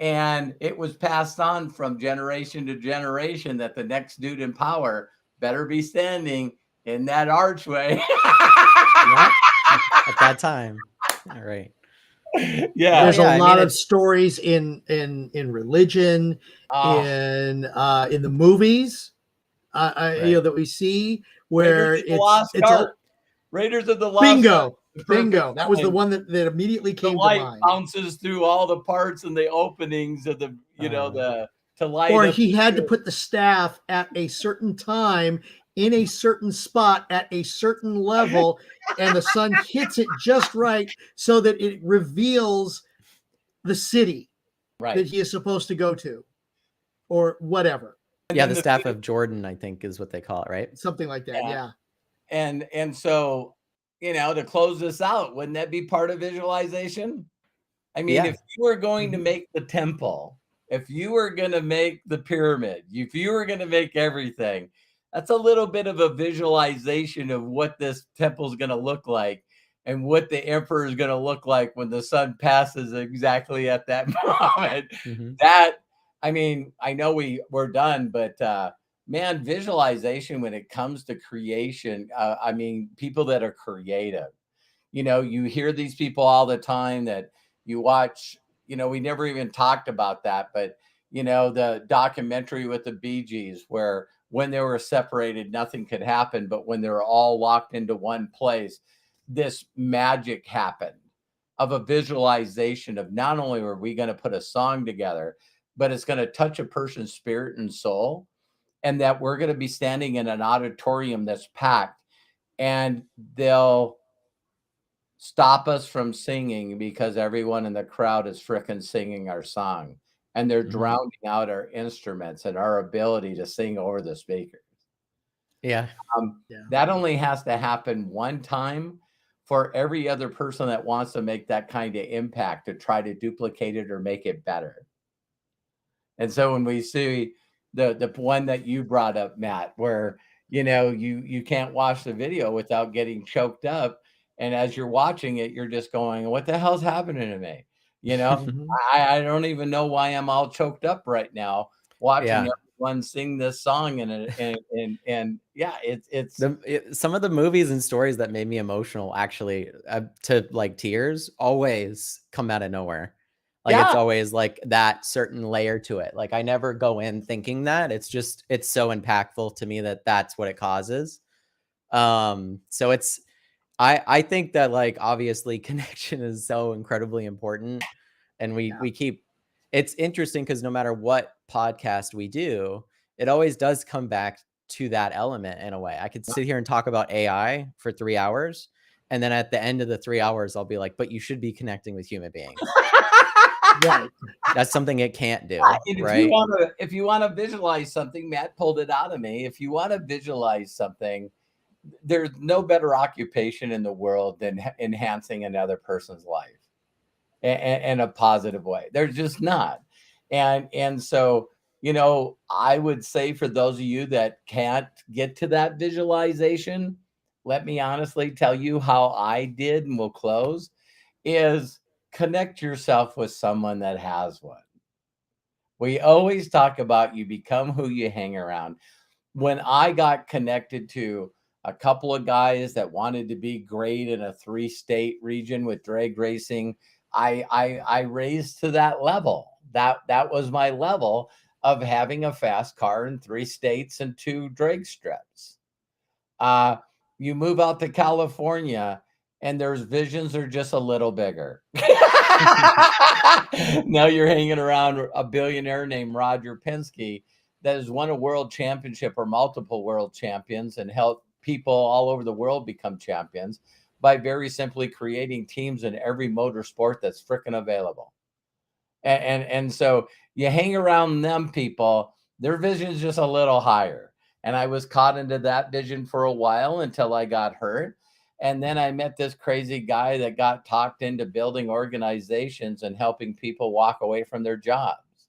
and it was passed on from generation to generation that the next dude in power better be standing in that archway. At that time. All right. Yeah. There's a lot of stories in religion, in the movies, that we see where Raiders of the Lost Bingo. Bingo. That was the one that immediately came to mind. The light bounces through all the parts and the openings of the, to light. Or he had to put the staff at a certain time in a certain spot at a certain level, and the sun hits it just right so that it reveals the city that he is supposed to go to, or whatever. Yeah, the staff of Jordan, I think, is what they call it, right? Something like that. Yeah. and so, to close this out, wouldn't that be part of visualization? I mean, Yeah. if you were going to Mhm. make the temple, if you were going to make the pyramid, if you were going to make everything, that's a little bit of a visualization of what this temple is going to look like and what the emperor is going to look like when the sun passes exactly at that moment. Hmm. That, I mean, I know we're done, but man, visualization when it comes to creation, I mean, people that are creative, you hear these people all the time that you watch, we never even talked about that, but the documentary with the Bee Gees, where when they were separated, nothing could happen, but when they were all locked into one place, this magic happened of a visualization of not only are we going to put a song together, but it's going to touch a person's spirit and soul, and that we're going to be standing in an auditorium that's packed, and they'll stop us from singing because everyone in the crowd is fricking singing our song, and they're Hmm. drowning out our instruments and our ability to sing over the speakers. Yeah. Yeah. That only has to happen one time for every other person that wants to make that kind of impact to try to duplicate it or make it better. And so when we see the one that you brought up, Matt, where you can't watch the video without getting choked up, and as you're watching it, you're just going, "What the hell's happening to me?" You know, I don't even know why I'm all choked up right now watching Yeah. everyone sing this song, and yeah, it's Some of the movies and stories that made me emotional actually, to like tears, always come out of nowhere. Like it's yeah. always like that certain layer to it. Like I never go in thinking that. It's so impactful to me that that's what it causes. So I think that like obviously connection is so incredibly important, and Yeah. we keep it's interesting because no matter what podcast we do, it always does come back to that element in a way. I could sit here and talk about AI for 3 hours, and then at the end of the 3 hours, I'll be like, but you should be connecting with human beings. Right. That's something it can't Yeah, do, and right? if you wanna visualize something, Matt pulled it out of me. If you wanna visualize something, there's no better occupation in the world than enhancing another person's life in a positive way. There's just not. And so, I would say for those of you that can't get to that visualization, let me honestly tell you how I did, and we'll close, is connect yourself with someone that has one. We always talk about you become who you hang around. When I got connected to a couple of guys that wanted to be great in a 3-state region with drag racing, I raised to that level. That was my level of having a fast car in 3 states and 2 drag strips. Uh, you move out to California and there's visions are just a little bigger. Now you're hanging around a billionaire named Roger Penske that has won a world championship or multiple world champions and helped people all over the world become champions by very simply creating teams in every motorsport that's freaking available. And so you hang around them people, their vision's just a little higher. And I was caught into that vision for a while until I got hurt. And then I met this crazy guy that got talked into building organizations and helping people walk away from their jobs.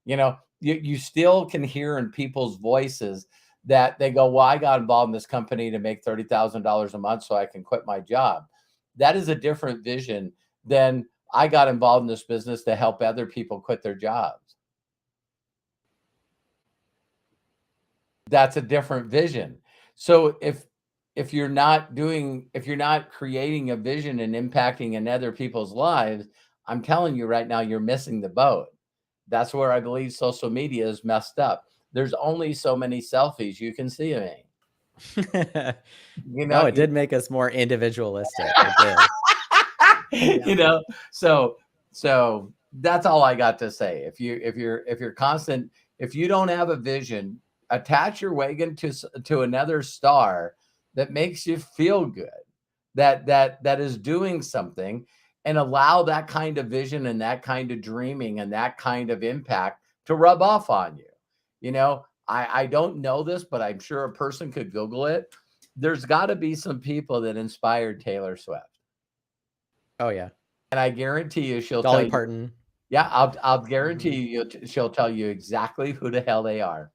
You still can hear in people's voices that they go, well, I got involved in this company to make $30,000 a month so I can quit my job. That is a different vision than I got involved in this business to help other people quit their jobs. That's a different vision. So if you're not creating a vision and impacting in other people's lives, I'm telling you right now, you're missing the boat. That's where I believe social media is messed up. There's only so many selfies you can see of me. You No, know, it you, did make us more individualistic. It did. Yeah. you know, so so that's all I got to say. If you're constant, if you don't have a vision, attach your wagon to another star that makes you feel good, that is doing something, and allow that kind of vision and that kind of dreaming and that kind of impact to rub off on you. I don't know this, but I'm sure a person could Google it. there's got to be some people that inspired Taylor Swift. Oh yeah. And I guarantee you she'll tell Dolly you. Parton. Yeah, I'll guarantee you she'll tell you exactly who the hell they are.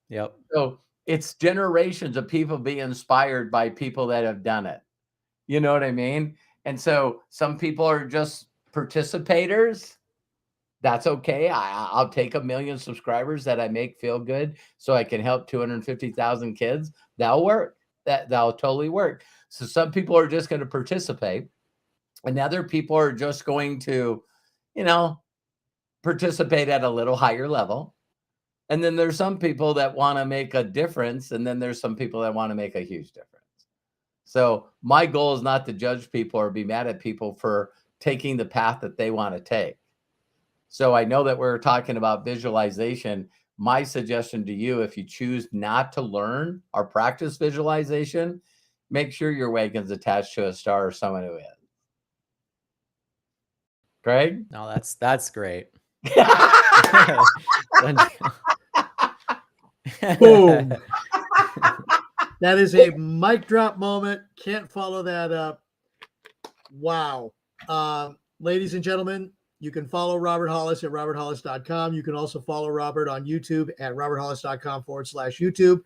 Yep. So it's generations of people being inspired by people that have done it. You know what I mean? And so some people are just participators. That's okay. I'll take 1 million subscribers that I make feel good so I can help 250,000 kids. That'll work. That'll totally work. So some people are just going to participate, and other people are just going to, participate at a little higher level. And then there's some people that want to make a difference, and then there's some people that want to make a huge difference. So my goal is not to judge people or be mad at people for taking the path that they want to take. So I know that we're talking about visualization. My suggestion to you, if you choose not to learn or practice visualization, make sure your wagon's attached to a star or someone who is. Craig? No, that's great. Boom. That is a mic drop moment. Can't follow that up. Wow. Ladies and gentlemen, you can follow Robert Hollis at roberthollis.com. You can also follow Robert on YouTube at roberthollis.com/YouTube.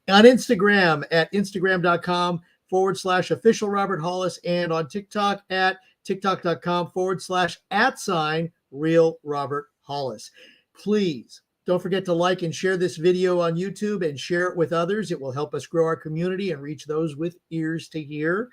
On Instagram at instagram.com/official Robert Hollis, and on TikTok at tiktok.com/@real Robert Hollis. Please don't forget to like and share this video on YouTube and share it with others. It will help us grow our community and reach those with ears to hear.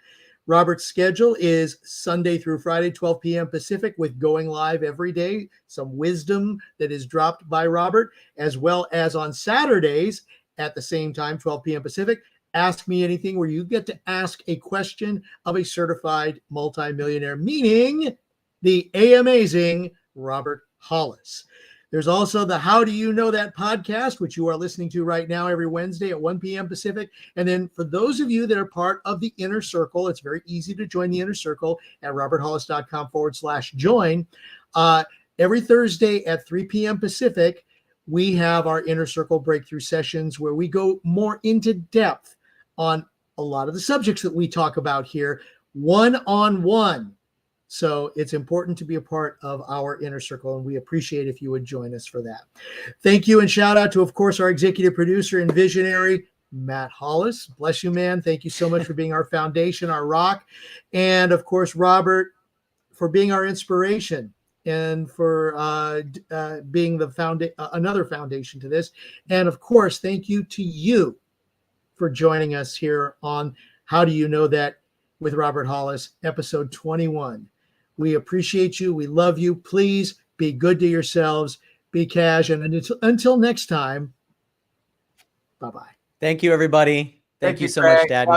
Robert's schedule is Sunday through Friday, 12 p.m. Pacific, with going live every day, some wisdom that is dropped by Robert, as well as on Saturdays at the same time, 12 p.m. Pacific, Ask Me Anything, where you get to ask a question of a certified multimillionaire, meaning the amazing Robert Hollis. There's also the How Do You Know That podcast, which you are listening to right now every Wednesday at 1 p.m. Pacific. And then for those of you that are part of the Inner Circle, it's very easy to join the Inner Circle at roberthollis.com/join. Every Thursday at 3 p.m. Pacific, we have our Inner Circle breakthrough sessions where we go more into depth on a lot of the subjects that we talk about here, one-on-one. So it's important to be a part of our Inner Circle, and we appreciate if you would join us for that. Thank you, and shout out to, of course, our executive producer and visionary, Matt Hollis. Bless you, man. Thank you so much for being our foundation, our rock. And, of course, Robert, for being our inspiration and for being the another foundation to this. And, of course, thank you to you for joining us here on How Do You Know That with Robert Hollis, episode 21. We appreciate you. We love you. Please be good to yourselves. Be cash. And until next time, bye-bye. Thank you, everybody. Thank you so Craig. much, Dad.